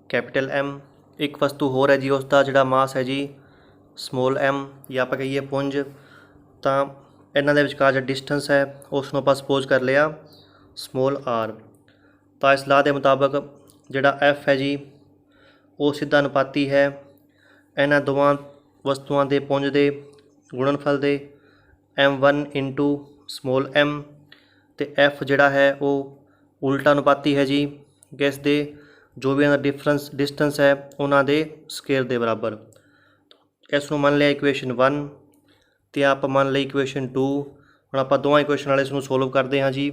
A: ਕੈਪੀਟਲ ਐਮ, ਇੱਕ ਵਸਤੂ ਹੋਰ ਹੈ ਜੀ ਉਸ ਦਾ ਜਿਹੜਾ ਮਾਸ ਹੈ ਜੀ ਸਮੋਲ ਐਮ ਜਾਂ ਆਪਾਂ ਕਹੀਏ ਪੁੰਜ। ਤਾਂ ਇਹਨਾਂ ਦੇ ਵਿਚਕਾਰ ਜਿਹੜਾ ਡਿਸਟੈਂਸ ਹੈ ਉਸ ਨੂੰ ਆਪਾਂ ਸਪੋਜ਼ ਕਰ ਲਿਆ ਸਮੋਲ ਆਰ। ਤਾਂ ਇਸ ਲਾਅ ਦੇ ਮੁਤਾਬਕ ਜਿਹੜਾ ਐਫ ਹੈ ਜੀ ਉਹ ਸਿੱਧਾ ਅਨੁਪਾਤੀ ਹੈ ਇਹਨਾਂ ਦੋਵਾਂ ਵਸਤੂਆਂ ਦੇ ਪੁੰਜ ਦੇ ਗੁਣਨਫਲ ਦੇ m1 ਇੰਟੂ ਸਮੋਲ m ਅਤੇ f ਜਿਹੜਾ ਹੈ ਉਹ ਉਲਟਾ ਅਨੁਪਾਤੀ ਹੈ ਜੀ ਕਿਸ ਦੇ ਜੋ ਵੀ ਇਹਨਾਂ ਦਾ ਡਿਸਟੈਂਸ ਹੈ ਉਹਨਾਂ ਦੇ ਸਕੇਅਰ ਦੇ ਬਰਾਬਰ। ਇਸ ਨੂੰ ਮੰਨ ਲਿਆ ਇਕੁਏਸ਼ਨ 1 ਅਤੇ ਆਪਾਂ ਮੰਨ ਲਈ ਇਕੁਏਸ਼ਨ 2। ਹੁਣ ਆਪਾਂ ਦੋਵਾਂ ਇਕੁਏਸ਼ਨ ਨਾਲ ਇਸ ਨੂੰ ਸੋਲਵ ਕਰਦੇ ਹਾਂ ਜੀ।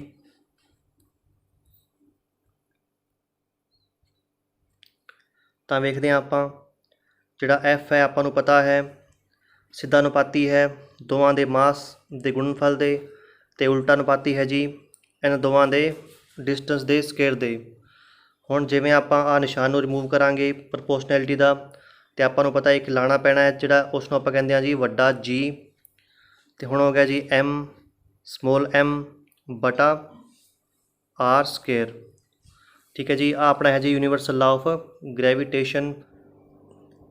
A: ਤਾਂ ਵੇਖਦੇ ਹਾਂ ਆਪਾਂ ਜਿਹੜਾ f ਹੈ ਆਪਾਂ ਨੂੰ ਪਤਾ ਹੈ ਸਿੱਧਾ ਅਨੁਪਾਤੀ ਹੈ ਦੋਵਾਂ ਦੇ ਮਾਸ ਦੇ ਗੁਣਨਫਲ ਦੇ ਅਤੇ ਉਲਟਾ ਅਨੁਪਾਤੀ ਹੈ ਜੀ ਇਹਨਾਂ ਦੋਵਾਂ ਦੇ ਡਿਸਟੈਂਸ ਦੇ ਸਕੇਅਰ ਦੇ। ਹੁਣ ਜਿਵੇਂ ਆਪਾਂ ਆਹ ਨਿਸ਼ਾਨ ਨੂੰ ਰਿਮੂਵ ਕਰਾਂਗੇ ਪ੍ਰਪੋਰਸ਼ਨੈਲਿਟੀ ਦਾ ਅਤੇ ਆਪਾਂ ਨੂੰ ਪਤਾ ਇੱਕ ਲਾਣਾ ਪੈਣਾ ਹੈ ਜਿਹੜਾ ਉਸ ਨੂੰ ਆਪਾਂ ਕਹਿੰਦੇ ਹਾਂ ਜੀ ਵੱਡਾ G ਅਤੇ ਹੁਣ ਹੋ ਗਿਆ ਜੀ m small m ਬਟਾ r square. ਠੀਕ ਹੈ ਜੀ, ਆਹ ਆਪਣਾ ਹੈ ਜੀ ਯੂਨੀਵਰਸਲ ਲਾ ਆਫ ਗ੍ਰੈਵੀਟੇਸ਼ਨ।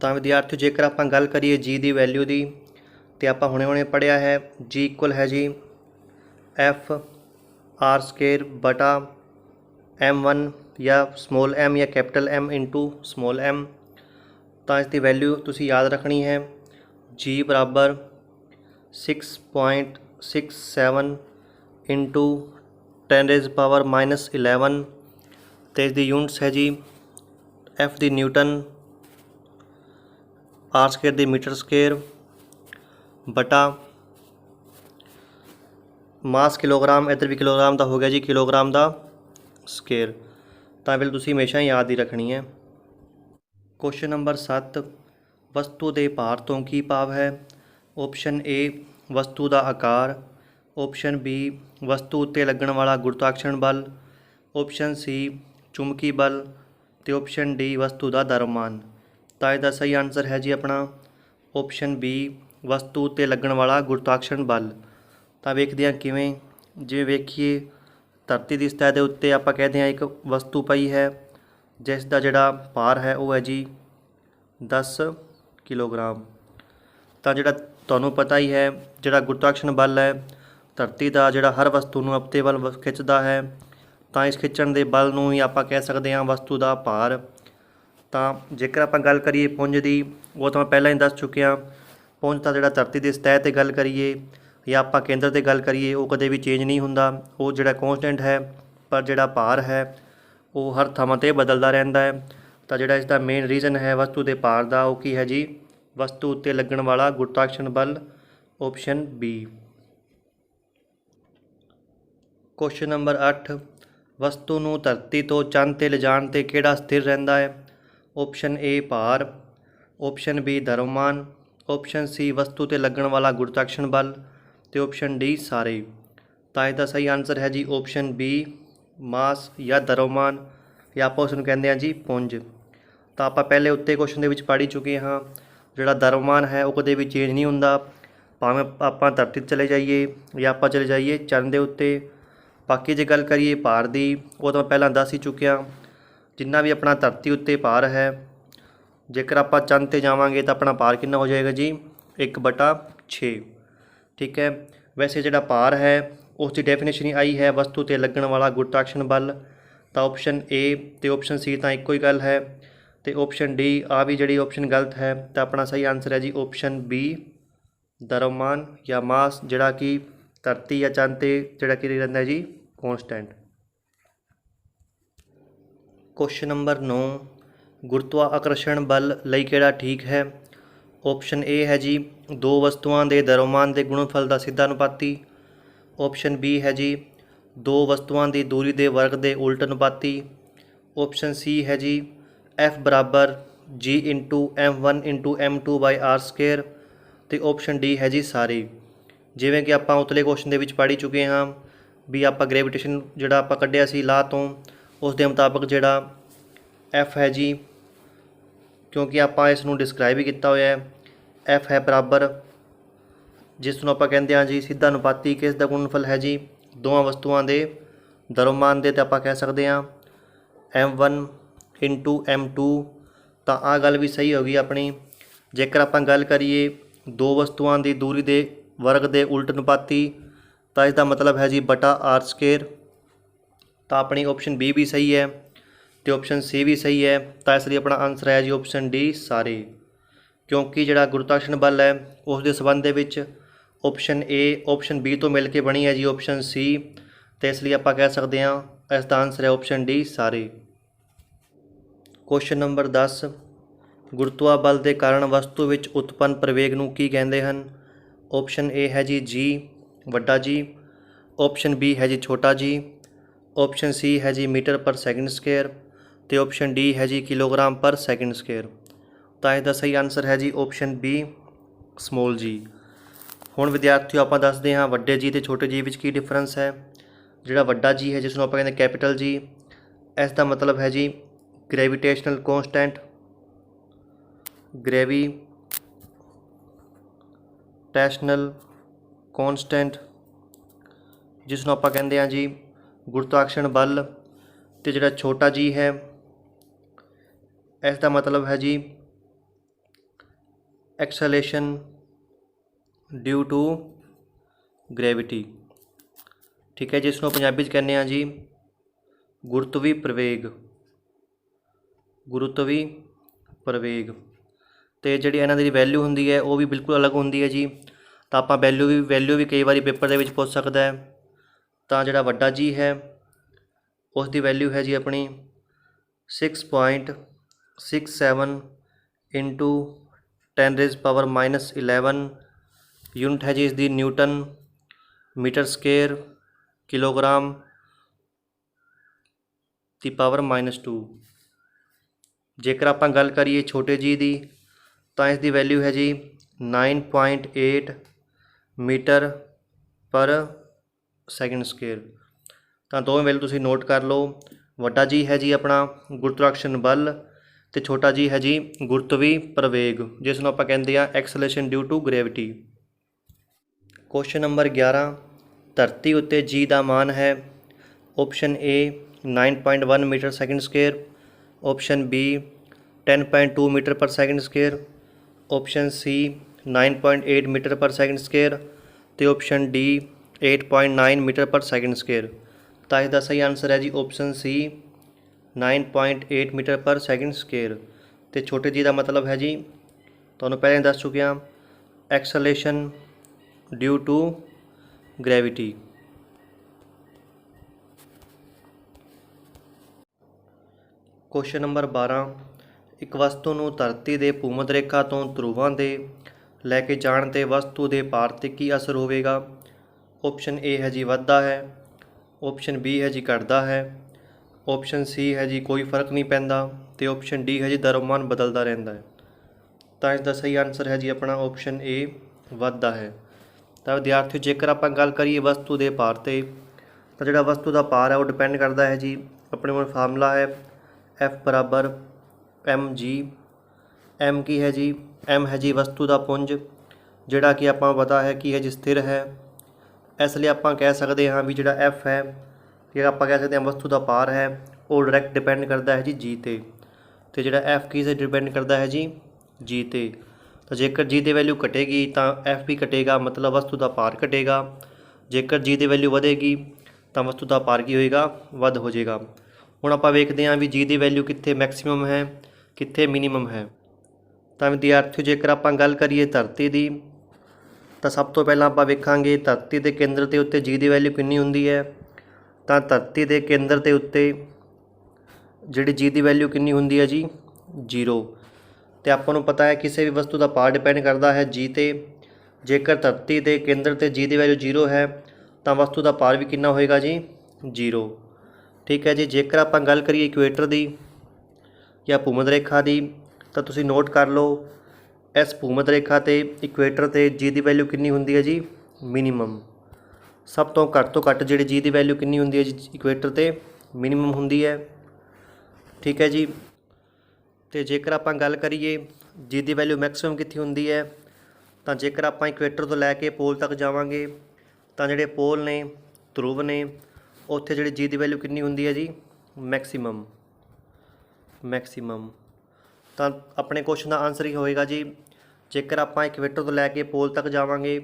A: ਤਾਂ ਵਿਦਿਆਰਥੀਓ ਜੇਕਰ ਆਪਾਂ ਗੱਲ ਕਰੀਏ G ਦੀ ਵੈਲਿਊ ਦੀ ਅਤੇ ਆਪਾਂ ਹੁਣੇ ਪੜ੍ਹਿਆ ਹੈ G ਇਕੁਅਲ ਹੈ ਜੀ f r ਸਕੇਅਰ ਬਟਾ m1 ਜਾਂ ਸਮੋਲ m ਜਾਂ capital M into small m। ਤਾਂ ਇਸ ਦੀ ਵੈਲਿਊ ਤੁਸੀਂ ਯਾਦ ਰੱਖਣੀ ਹੈ G ਬਰਾਬਰ 6.67 ਇੰਟੂ 10⁻⁻11 ਅਤੇ ਇਸ ਦੀ ਯੂਨਿਟਸ ਹੈ ਜੀ f ਦੀ ਨਿਊਟਨ, r ਸਕੇਅਰ ਦੀ ਮੀਟਰ ਸਕੇਅਰ ਬਟਾ ਮਾਸ ਕਿਲੋਗ੍ਰਾਮ, ਇੱਧਰ ਵੀ ਕਿਲੋਗ੍ਰਾਮ ਦਾ ਹੋ ਗਿਆ ਜੀ ਕਿਲੋਗ੍ਰਾਮ ਦਾ ਸਕੇਅਰ। ਤਾਂ ਬਿਲ ਤੁਸੀਂ ਹਮੇਸ਼ਾ ਯਾਦ ਹੀ ਰੱਖਣੀ ਹੈ। ਕੁਐਸਚਨ ਨੰਬਰ 7 ਵਸਤੂ ਦੇ ਭਾਰ ਤੋਂ ਕੀ ਭਾਵ ਹੈ। ਆਪਸ਼ਨ A ਵਸਤੂ ਦਾ ਆਕਾਰ, ਆਪਸ਼ਨ B ਵਸਤੂ ਉੱਤੇ ਲੱਗਣ ਵਾਲਾ ਗੁਰੂਤਾਕਰਸ਼ਣ ਬਲ, ਆਪਸ਼ਨ C ਚੁੰਬਕੀ ਬਲ ਅਤੇ ਆਪਸ਼ਨ D ਵਸਤੂ ਦਾ ਦਰਮਮਾਨ। ਤਾਂ ਇਹਦਾ ਸਹੀ ਆਨਸਰ ਹੈ ਜੀ ਆਪਣਾ ਆਪਸ਼ਨ B ਵਸਤੂ ਉੱਤੇ ਲੱਗਣ ਵਾਲਾ ਗੁਰੂਤਾਕਰਸ਼ਣ ਬਲ। ਤਾਂ ਵੇਖਦੇ ਹਾਂ ਕਿਵੇਂ। ਜਿਵੇਂ ਵੇਖੀਏ ਧਰਤੀ ਦੀ ਸਤਹ ਦੇ ਉੱਤੇ ਆਪਾਂ ਕਹਿੰਦੇ ਹਾਂ ਇੱਕ ਵਸਤੂ ਪਈ ਹੈ ਜਿਸ ਦਾ ਜਿਹੜਾ ਭਾਰ ਹੈ ਉਹ ਹੈ ਜੀ 10 ਕਿਲੋਗ੍ਰਾਮ। ਤਾਂ ਜਿਹੜਾ ਤੁਹਾਨੂੰ ਪਤਾ ਹੀ ਹੈ ਜਿਹੜਾ ਗੁਰੂਤਾਕਰਸ਼ਣ ਬਲ ਹੈ ਧਰਤੀ ਦਾ ਜਿਹੜਾ ਹਰ ਵਸਤੂ ਨੂੰ ਆਪਣੇ ਵੱਲ ਖਿੱਚਦਾ ਹੈ, ਤਾਂ ਇਸ ਖਿੱਚਣ ਦੇ ਬਲ ਨੂੰ ਹੀ ਆਪਾਂ ਕਹਿ ਸਕਦੇ ਹਾਂ ਵਸਤੂ ਦਾ ਭਾਰ। ਤਾਂ ਜੇਕਰ ਆਪਾਂ ਗੱਲ ਕਰੀਏ ਪੁੰਜ ਦੀ, ਉਹ ਤਾਂ ਮੈਂ ਪਹਿਲਾਂ ਹੀ ਦੱਸ ਚੁੱਕਿਆ। ਪੁੰਜ ਤਾਂ ਜਿਹੜਾ ਧਰਤੀ ਦੀ ਸਤਹ 'ਤੇ ਗੱਲ ਕਰੀਏ ਜਾਂ ਆਪਾਂ ਕੇਂਦਰ 'ਤੇ ਗੱਲ ਕਰੀਏ ਉਹ ਕਦੇ ਵੀ ਚੇਂਜ ਨਹੀਂ ਹੁੰਦਾ, ਉਹ ਜਿਹੜਾ ਕੌਂਸਟੈਂਟ ਹੈ। ਪਰ ਜਿਹੜਾ ਭਾਰ ਹੈ ਉਹ ਹਰ ਥਾਵਾਂ 'ਤੇ ਬਦਲਦਾ ਰਹਿੰਦਾ ਹੈ। ਤਾਂ ਜਿਹੜਾ ਇਸ ਦਾ ਮੇਨ ਰੀਜ਼ਨ ਹੈ ਵਸਤੂ ਦੇ ਭਾਰ ਦਾ ਉਹ ਕੀ ਹੈ ਜੀ ਵਸਤੂ ਉੱਤੇ ਲੱਗਣ ਵਾਲਾ ਗੁਰੂਤਾਕਰਸ਼ਣ ਬਲ, ਆਪਸ਼ਨ B। ਕੁਐਸਚਨ ਨੰਬਰ 8 ਵਸਤੂ ਨੂੰ ਧਰਤੀ ਤੋਂ ਚੰਦ 'ਤੇ ਲਿਜਾਣ 'ਤੇ ਕਿਹੜਾ ਸਥਿਰ ਰਹਿੰਦਾ ਹੈ। ਆਪਸ਼ਨ A ਭਾਰ, ਆਪਸ਼ਨ B ਦਰਮਮਾਨ, ਆਪਸ਼ਨ C ਵਸਤੂ 'ਤੇ ਲੱਗਣ ਵਾਲਾ ਗੁਰੂਤਾਕਰਸ਼ਣ ਬਲ ਅਤੇ ਆਪਸ਼ਨ D ਸਾਰੇ। ਤਾਂ ਇਹਦਾ ਸਹੀ ਆਨਸਰ ਹੈ ਜੀ ਆਪਸ਼ਨ B ਮਾਸ ਜਾਂ ਦਰਮਮਾਨ ਜਾਂ ਆਪਾਂ ਉਸ ਨੂੰ ਕਹਿੰਦੇ ਹਾਂ ਜੀ ਪੁੰਜ। ਤਾਂ ਆਪਾਂ ਪਹਿਲੇ ਉੱਤੇ ਕੁਐਸਚਨ ਦੇ ਵਿੱਚ ਪੜ੍ਹ ਹੀ ਚੁੱਕੇ ਹਾਂ ਜਿਹੜਾ ਦਰਮਮਾਨ ਹੈ ਉਹ ਕਦੇ ਵੀ ਚੇਂਜ ਨਹੀਂ ਹੁੰਦਾ, ਭਾਵੇਂ ਆਪਾਂ ਧਰਤੀ 'ਤੇ ਚਲੇ ਜਾਈਏ ਜਾਂ ਆਪਾਂ ਚਲੇ ਜਾਈਏ ਚੰਦ ਦੇ ਉੱਤੇ। ਬਾਕੀ ਜੇ ਗੱਲ ਕਰੀਏ ਭਾਰ ਦੀ, ਉਹ ਤਾਂ ਮੈਂ ਪਹਿਲਾਂ ਦੱਸ ਹੀ ਚੁੱਕਿਆ। ਜਿੰਨਾ ਵੀ ਆਪਣਾ ਧਰਤੀ ਉੱਤੇ ਭਾਰ ਹੈ, ਜੇਕਰ ਆਪਾਂ ਚੰਦ 'ਤੇ ਜਾਵਾਂਗੇ ਤਾਂ ਆਪਣਾ ਭਾਰ ਕਿੰਨਾ ਹੋ ਜਾਏਗਾ ਜੀ 1/6। ਠੀਕ ਹੈ, ਵੈਸੇ ਜਿਹੜਾ ਭਾਰ ਹੈ ਉਸ ਦੀ ਡੈਫੀਨੇਸ਼ਨ ਹੀ ਆਈ ਹੈ ਵਸਤੂ 'ਤੇ ਲੱਗਣ ਵਾਲਾ ਗੁਰੂਤਾਕਰਸ਼ਣ ਬਲ। ਤਾਂ ਆਪਸ਼ਨ A ਅਤੇ ਆਪਸ਼ਨ C ਤਾਂ ਇੱਕੋ ਹੀ ਗੱਲ ਹੈ ਅਤੇ ਆਪਸ਼ਨ D ਆ ਵੀ ਜਿਹੜੀ ਆਪਸ਼ਨ ਗਲਤ ਹੈ। ਤਾਂ ਆਪਣਾ ਸਹੀ ਆਨਸਰ ਹੈ ਜੀ ਆਪਸ਼ਨ B ਦਰਮਮਾਨ ਜਾਂ ਮਾਸ, ਜਿਹੜਾ ਕਿ ਧਰਤੀ ਜਾਂ ਚੰਦ 'ਤੇ ਜਿਹੜਾ ਕਿ ਰਹਿੰਦਾ ਜੀ ਕੌਂਸਟੈਂਟ। ਕੁਐਸਚਨ ਨੰਬਰ 9 ਗੁਰੂਤਵਾਕਰਸ਼ਣ ਬਲ ਲਈ ਕਿਹੜਾ ਠੀਕ ਹੈ। ਆਪਸ਼ਨ A ਹੈ ਜੀ ਦੋ ਵਸਤੂਆਂ ਦੇ ਦਰਮਮਾਨ ਦੇ ਗੁਣਨਫਲ ਦਾ ਸਿੱਧਾ ਅਨੁਪਾਤੀ, ਆਪਸ਼ਨ B ਹੈ ਜੀ ਦੋ ਵਸਤੂਆਂ ਦੀ ਦੂਰੀ ਦੇ ਵਰਗ ਦੇ ਉਲਟ ਅਨੁਪਾਤੀ, ਆਪਸ਼ਨ C ਹੈ ਜੀ F ਬਰਾਬਰ G into M1 into M2 ਬਾਈ R ਸਕੇਅਰ ਅਤੇ ਆਪਸ਼ਨ D ਹੈ ਜੀ ਸਾਰੇ। ਜਿਵੇਂ ਕਿ ਆਪਾਂ ਉਤਲੇ ਕੁਐਸਚਨ ਦੇ ਵਿੱਚ ਪੜ੍ਹ ਹੀ ਚੁੱਕੇ ਹਾਂ ਵੀ ਆਪਾਂ ਗ੍ਰੈਵੀਟੇਸ਼ਨ ਜਿਹੜਾ ਆਪਾਂ ਕੱਢਿਆ ਸੀ ਲਾ ਤੋਂ, ਉਸ ਦੇ ਮੁਤਾਬਕ ਜਿਹੜਾ F ਹੈ ਜੀ, ਕਿਉਂਕਿ ਆਪਾਂ ਇਸ ਨੂੰ ਡਿਸਕ੍ਰਾਈਬ ਹੀ ਕੀਤਾ ਹੋਇਆ ਹੈ। F ਹੈ ਬਰਾਬਰ ਜਿਸ ਨੂੰ ਆਪਾਂ ਕਹਿੰਦੇ ਹਾਂ ਜੀ ਸਿੱਧਾ ਅਨੁਪਾਤੀ ਕਿਸ ਦਾ ਗੁਣਨਫਲ ਹੈ ਜੀ ਦੋਵਾਂ ਵਸਤੂਆਂ ਦੇ ਦਰਮਮਾਨ ਦੇ, ਅਤੇ ਆਪਾਂ ਕਹਿ ਸਕਦੇ ਹਾਂ M1 ਇੰਟੂ M2। ਤਾਂ ਆਹ ਗੱਲ ਵੀ ਸਹੀ ਹੋ ਗਈ ਆਪਣੀ। ਜੇਕਰ ਆਪਾਂ ਗੱਲ ਕਰੀਏ ਦੋ ਵਸਤੂਆਂ ਦੀ ਦੂਰੀ ਦੇ ਵਰਗ ਦੇ ਉਲਟ ਅਨੁਪਾਤੀ, ਤਾਂ ਇਸ ਦਾ ਮਤਲਬ ਹੈ ਜੀ ਬਟਾ R ਸਕੇਅਰ। ਤਾਂ ਆਪਣੀ ਆਪਸ਼ਨ B ਵੀ ਸਹੀ ਹੈ ਅਤੇ ਆਪਸ਼ਨ C ਵੀ ਸਹੀ ਹੈ। ਤਾਂ ਇਸ ਲਈ ਆਪਣਾ ਆਨਸਰ ਹੈ ਜੀ ਆਪਸ਼ਨ D ਸਾਰੇ, क्योंकि जिहड़ा गुरुत्वाकर्षण बल है उस दे संबंध दे विच ऑप्शन ए ऑप्शन बी तो मिल के बनी है जी ऑप्शन सी, तो इसलिए आप कह सकते हैं इसका आंसर है ऑप्शन डी सारे। क्वेश्चन नंबर 10, गुरुत्वा बल के कारण वस्तु विच उत्पन्न प्रवेग नूं की कहते हैं? ऑप्शन ए है जी वड्डा जी, ऑप्शन बी है जी छोटा जी, ऑप्शन सी है जी मीटर पर सैकेंड स्केयर, तो ऑप्शन डी है जी किलोग्राम पर सैकेंड स्केयर। तो इसका सही आंसर है जी ऑप्शन बी समॉल जी। हुण विद्यार्थियों आपां दसदे हां वड्डे जी ते छोटे जी विच की डिफरेंस है। जिहड़ा वड्डा जी है जिसनूं आपां कहंदे कैपिटल जी, इसका मतलब है जी ग्रेविटेशनल कॉन्सटेंट, ग्रेविटेशनल कॉन्सटेंट जिसनूं आपां कहंदे हां जी गुरुत्वाकर्षण बल। ते जिहड़ा छोटा जी है इसका मतलब है जी एक्सेलेरेशन ड्यू टू ग्रेविटी। ठीक है, जिसनों पंजाबी कहने हैं जी गुरुत्वी प्रवेग, गुरुत्वी प्रवेग। तो जी इन्हां दी वैल्यू होंदी है वो भी बिल्कुल अलग होंदी है जी। तो आप वैल्यू भी कई बार पेपर दे विच पूछ सकदा है। तो जिहड़ा वड्डा जी है उसकी वैल्यू है जी अपनी 6.67 इंटू 10⁻⁻11 यूनिट है जी इसकी न्यूटन मीटर स्केयर किलोग्राम की पावर -2। जेकर आप गल करिए छोटे जी की तो इसकी वैल्यू है जी 9.8 मीटर पर सैकेंड स्केयर। तो दोवें वैल्यू तुसीं नोट कर लो। वड्डा जी है जी अपना गुरुत्वाकर्षण बल, तो छोटा जी है जी गुरुत्वी प्रवेग जिसनों आपां कहंदे आ acceleration due to gravity. Question number 11, धरती उत्ते जी का मान है? ऑप्शन ए 9.1 metre second square, option B 10.2 metre पर second square, option C 9.8 metre पर सैकेंड स्केयर, तो ऑप्शन डी 8.9 मीटर पर सैकेंड स्केयर। तो इसका सही आंसर है जी ऑप्शन सी 9.8 मीटर पर सैकेंड स्केयर। तो छोटे जी का मतलब है जी तुहानूं पहले दस चुके हैं acceleration due to gravity. Question number 12, एक वस्तु नूं धरती के भूमध रेखा तो ध्रुवां दे लैके जाण ते वस्तु के भार ते की असर होवेगा? ऑप्शन ए है जी वधदा है, ऑप्शन बी है जी घटदा है, ऑप्शन सी है जी कोई फर्क नहीं पैंदा, तो ऑप्शन डी है जी द्रव्यमान बदलता रहता है। तो इसका सही आंसर है जी अपना ऑप्शन ए वधदा है। तो विद्यार्थियों जेकर आप गल करिए वस्तु के भार से, तो जिहड़ा वस्तु का भार है वो डिपेंड करता है जी अपने कोल फार्मूला है F बराबर mg। m की है जी m है जी वस्तु का पुंज जिहड़ा कि आपां पता है कि है जी स्थिर है, इसलिए आप कह सकते हाँ भी जिहड़ा F है ये आप कह सकते हैं वस्तु का भार है वो डायरैक्ट डिपेंड करता है जी जी ते। तो जिहड़ा F की से डिपेंड करता है जी जी ते। तो जेकर जी की वैल्यू घटेगी तो F भी घटेगा, मतलब वस्तु का भार घटेगा। जेकर जी की वैल्यू वधेगी तो वस्तु का भार की होएगा वध हो जाएगा। हुण आपां वेखदे हां भी जी की वैल्यू कित्थे मैक्सीमम है कित्थे मिनीमम है। तो विद्यार्थियों जेकर आपां गल करिए धरती की, तो सब तो पहलां आपां वेखांगे धरती के केंद्र के उत्ते जी की वैल्यू कितनी हुंदी है। तो धरती के केंद्र के उत्ते जिहड़ी जी की वैल्यू कितनी हुंदी है जी 0। तो आपां नूं पता है किसी भी वस्तु का भार डिपेंड करता है जी ते। जेकर धरती के केंद्र ते जी की वैल्यू 0 है तो वस्तु का भार भी कितना होएगा जी 0। ठीक है जी। जेकर आप गल करिए इक्वेटर की या भूमध रेखा की, तो तुसीं नोट कर लो इस भूमध रेखा ते इक्वेटर ते जी की वैल्यू कितनी हुंदी है जी मिनीमम। सब तो घट जिहड़ी जी की वैल्यू कितनी हुंदी है जी इक्वेटर ते मिनीमम हुंदी है। ठीक है जी। तो जेकर आप गल करिए जी की वैल्यू मैक्सीमम कित्थे हुंदी है, तो जेकर आप इक्वेटर तो लैके पोल तक जावांगे तो जिहड़े पोल ने ध्रुव ने उत्थे जिहड़ी जी की वैल्यू कितनी हुंदी है जी मैक्सीमम। तो अपने क्वेश्चन का आंसर ही होएगा जी जेकर आप इक्वेटर तो लैके पोल तक जावांगे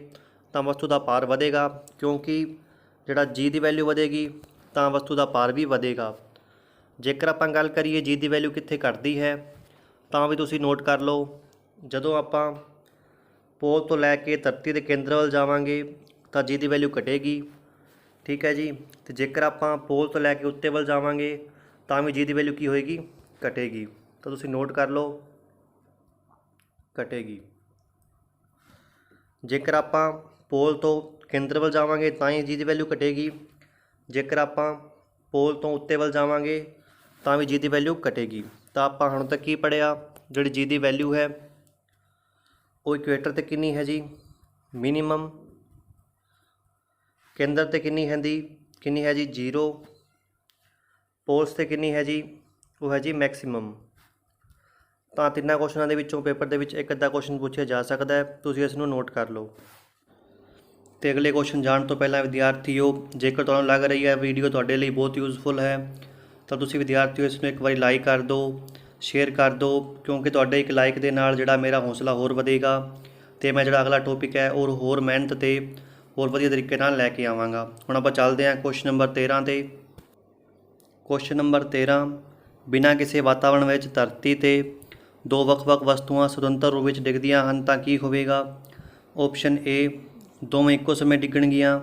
A: तो वस्तु का भार वधेगा, क्योंकि जिहड़ा जी की वैल्यू वधेगी तो वस्तु का भार भी वधेगा। जेकर आप गल करिए जी की वैल्यू कित्थे घटदी है तो भी तुसीं नोट कर लो ਜਦੋਂ ਆਪਾਂ ਪੋਲ ਤੋਂ ਲੈ ਕੇ ਧਰਤੀ ਦੇ ਕੇਂਦਰ ਵੱਲ ਜਾਵਾਂਗੇ ਤਾਂ ਜੀ ਦੀ ਵੈਲਿਊ ਘਟੇਗੀ। ਠੀਕ ਹੈ ਜੀ। ਤੇ ਜੇਕਰ ਆਪਾਂ ਪੋਲ ਤੋਂ ਲੈ ਕੇ ਉੱਤੇ ਵੱਲ ਜਾਵਾਂਗੇ ਤਾਂ ਵੀ ਜੀ ਦੀ ਵੈਲਿਊ ਕੀ ਹੋਏਗੀ? ਘਟੇਗੀ। ਤਾਂ ਤੁਸੀਂ ਨੋਟ ਕਰ ਲਓ, ਘਟੇਗੀ। ਜੇਕਰ ਆਪਾਂ ਪੋਲ ਤੋਂ ਕੇਂਦਰ ਵੱਲ ਜਾਵਾਂਗੇ ਤਾਂ ਹੀ ਜੀ ਦੀ ਵੈਲਿਊ ਘਟੇਗੀ। ਜੇਕਰ ਆਪਾਂ ਪੋਲ ਤੋਂ ਉੱਤੇ ਵੱਲ ਜਾਵਾਂਗੇ ਤਾਂ ਵੀ ਜੀ ਦੀ ਵੈਲਿਊ ਘਟੇਗੀ। ਤਾਂ ਆਪਾਂ ਹੁਣ ਤੱਕ ਕੀ ਪੜ੍ਹਿਆ? ਜਿਹੜੀ ਜੀ ਦੀ ਵੈਲਿਊ ਹੈ ਉਹ ਇਕੁਏਟਰ 'ਤੇ ਕਿੰਨੀ ਹੈ ਜੀ? ਮਿਨੀਮਮ। ਕੇਂਦਰ 'ਤੇ ਕਿੰਨੀ ਹੈ ਜੀ? 0। ਪੋਲਸ 'ਤੇ ਕਿੰਨੀ ਹੈ ਜੀ? ਉਹ ਹੈ ਜੀ ਮੈਕਸਿਮਮ। ਤਾਂ ਤਿੰਨਾਂ ਕੁਐਸਚਨਾਂ ਦੇ ਵਿੱਚੋਂ ਪੇਪਰ ਦੇ ਵਿੱਚ ਇੱਕ ਅੱਧਾ ਕੁਐਸਚਨ ਪੁੱਛਿਆ ਜਾ ਸਕਦਾ ਹੈ, ਤੁਸੀਂ ਇਸ ਨੂੰ ਨੋਟ ਕਰ ਲਓ। ਤੇ ਅਗਲੇ ਕੁਐਸਚਨ ਜਾਣ ਤੋਂ ਪਹਿਲਾਂ ਵਿਦਿਆਰਥੀਓ, ਜੇਕਰ ਤੁਹਾਨੂੰ ਲੱਗ ਰਹੀ ਹੈ ਵੀਡੀਓ ਤੁਹਾਡੇ ਲਈ ਬਹੁਤ ਯੂਜ਼ਫੁਲ ਹੈ ਤਾਂ ਤੁਸੀਂ ਵਿਦਿਆਰਥੀਓ ਇਸ ਨੂੰ ਇੱਕ ਵਾਰੀ ਲਾਈਕ ਕਰ ਦਿਓ, ਸ਼ੇਅਰ ਕਰ ਦਿਓ, ਕਿਉਂਕਿ ਤੁਹਾਡੇ ਇੱਕ ਲਾਈਕ ਦੇ ਨਾਲ ਜਿਹੜਾ ਮੇਰਾ ਹੌਸਲਾ ਹੋਰ ਵਧੇਗਾ ਅਤੇ ਮੈਂ ਜਿਹੜਾ ਅਗਲਾ ਟੌਪਿਕ ਹੈ ਉਹ ਹੋਰ ਮਿਹਨਤ ਅਤੇ ਹੋਰ ਵਧੀਆ ਤਰੀਕੇ ਨਾਲ ਲੈ ਕੇ ਆਵਾਂਗਾ। ਹੁਣ ਆਪਾਂ ਚੱਲਦੇ ਹਾਂ ਕੁਐਸਚਨ ਨੰਬਰ 13 ਤੇ। ਕੁਐਸਚਨ ਨੰਬਰ 13, ਬਿਨਾਂ ਕਿਸੇ ਵਾਤਾਵਰਣ ਵਿੱਚ ਧਰਤੀ 'ਤੇ ਦੋ ਵੱਖ-ਵੱਖ ਵਸਤੂਆਂ ਸੁਤੰਤਰ ਰੂਪ ਵਿੱਚ ਡਿੱਗਦੀਆਂ ਹਨ ਤਾਂ ਕੀ ਹੋਵੇਗਾ? ਆਪਸ਼ਨ ਏ, ਦੋਵੇਂ ਇੱਕੋ ਸਮੇਂ ਡਿੱਗਣਗੀਆਂ।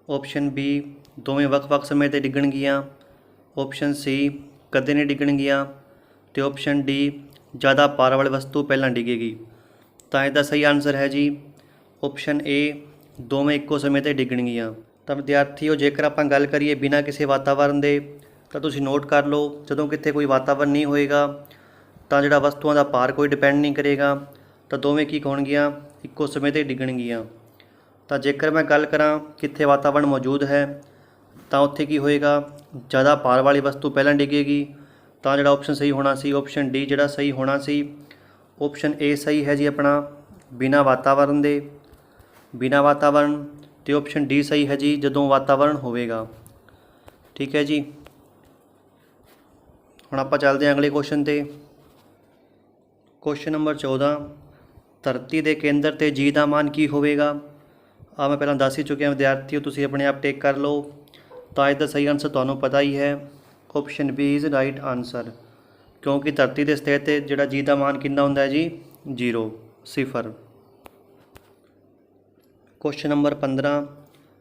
A: ਆਪਸ਼ਨ ਬੀ, ਦੋਵੇਂ ਵੱਖ-ਵੱਖ ਸਮੇਂ 'ਤੇ ਡਿੱਗਣਗੀਆਂ। ਆਪਸ਼ਨ ਸੀ, ਕਦੇ ਨਹੀਂ ਡਿੱਗਣਗੀਆਂ। ਅਤੇ ਆਪਸ਼ਨ ਡੀ, ਜ਼ਿਆਦਾ ਭਾਰ ਵਾਲੀ ਵਸਤੂ ਪਹਿਲਾਂ ਡਿੱਗੇਗੀ। ਤਾਂ ਇਹਦਾ ਸਹੀ ਆਨਸਰ ਹੈ ਜੀ ਆਪਸ਼ਨ ਏ, ਦੋਵੇਂ ਇੱਕੋ ਸਮੇਂ 'ਤੇ ਡਿੱਗਣਗੀਆਂ। ਤਾਂ ਵਿਦਿਆਰਥੀਓ, ਜੇਕਰ ਆਪਾਂ ਗੱਲ ਕਰੀਏ ਬਿਨਾਂ ਕਿਸੇ ਵਾਤਾਵਰਨ ਦੇ ਤਾਂ ਤੁਸੀਂ ਨੋਟ ਕਰ ਲਓ, ਜਦੋਂ ਕਿਤੇ ਕੋਈ ਵਾਤਾਵਰਨ ਨਹੀਂ ਹੋਏਗਾ ਤਾਂ ਜਿਹੜਾ ਵਸਤੂਆਂ ਦਾ ਭਾਰ ਕੋਈ ਡਿਪੈਂਡ ਨਹੀਂ ਕਰੇਗਾ, ਤਾਂ ਦੋਵੇਂ ਕੀ ਹੋਣਗੀਆਂ? ਇੱਕੋ ਸਮੇਂ 'ਤੇ ਡਿੱਗਣਗੀਆਂ। ਤਾਂ ਜੇਕਰ ਮੈਂ ਗੱਲ ਕਰਾਂ ਕਿੱਥੇ ਵਾਤਾਵਰਨ ਮੌਜੂਦ ਹੈ ਤਾਂ ਉੱਥੇ ਕੀ ਹੋਏਗਾ? ਜ਼ਿਆਦਾ ਭਾਰ ਵਾਲੀ ਵਸਤੂ ਪਹਿਲਾਂ ਡਿੱਗੇਗੀ। ਤਾਂ ਜਿਹੜਾ ਆਪਸ਼ਨ ਸਹੀ ਹੋਣਾ ਸੀ ਆਪਸ਼ਨ ਡੀ ਜਿਹੜਾ ਸਹੀ ਹੋਣਾ ਸੀ। ਆਪਸ਼ਨ ਏ ਸਹੀ ਹੈ ਜੀ ਆਪਣਾ, ਬਿਨਾਂ ਵਾਤਾਵਰਨ ਦੇ, ਬਿਨਾਂ ਵਾਤਾਵਰਨ। ਅਤੇ ਆਪਸ਼ਨ ਡੀ ਸਹੀ ਹੈ ਜੀ, ਜਦੋਂ ਵਾਤਾਵਰਨ ਹੋਵੇਗਾ। ਠੀਕ ਹੈ ਜੀ। ਹੁਣ ਆਪਾਂ ਚੱਲਦੇ ਹਾਂ ਅਗਲੇ ਕੁਐਸਚਨ 'ਤੇ। ਕੁਐਸਚਨ ਨੰਬਰ 14, ਧਰਤੀ ਦੇ ਕੇਂਦਰ 'ਤੇ ਜੀ ਦਾ ਮਾਨ ਕੀ ਹੋਵੇਗਾ? ਮੈਂ ਪਹਿਲਾਂ ਦੱਸ ਹੀ ਚੁੱਕਿਆ ਵਿਦਿਆਰਥੀਓ, ਤੁਸੀਂ ਆਪਣੇ ਆਪ ਟੇਕ ਕਰ ਲਓ। ਤਾਂ ਇਹਦਾ ਸਹੀ ਆਨਸਰ ਤੁਹਾਨੂੰ ਪਤਾ ਹੀ ਹੈ, option B is right answer, ਕਿਉਂਕਿ ਧਰਤੀ ਦੇ ਸਤਹ 'ਤੇ ਜਿਹੜਾ ਜੀ ਦਾ ਮਾਨ ਕਿੰਨਾ ਹੁੰਦਾ ਹੈ ਜੀ? 0, 0। ਕੁਐਸਚਨ ਨੰਬਰ 15,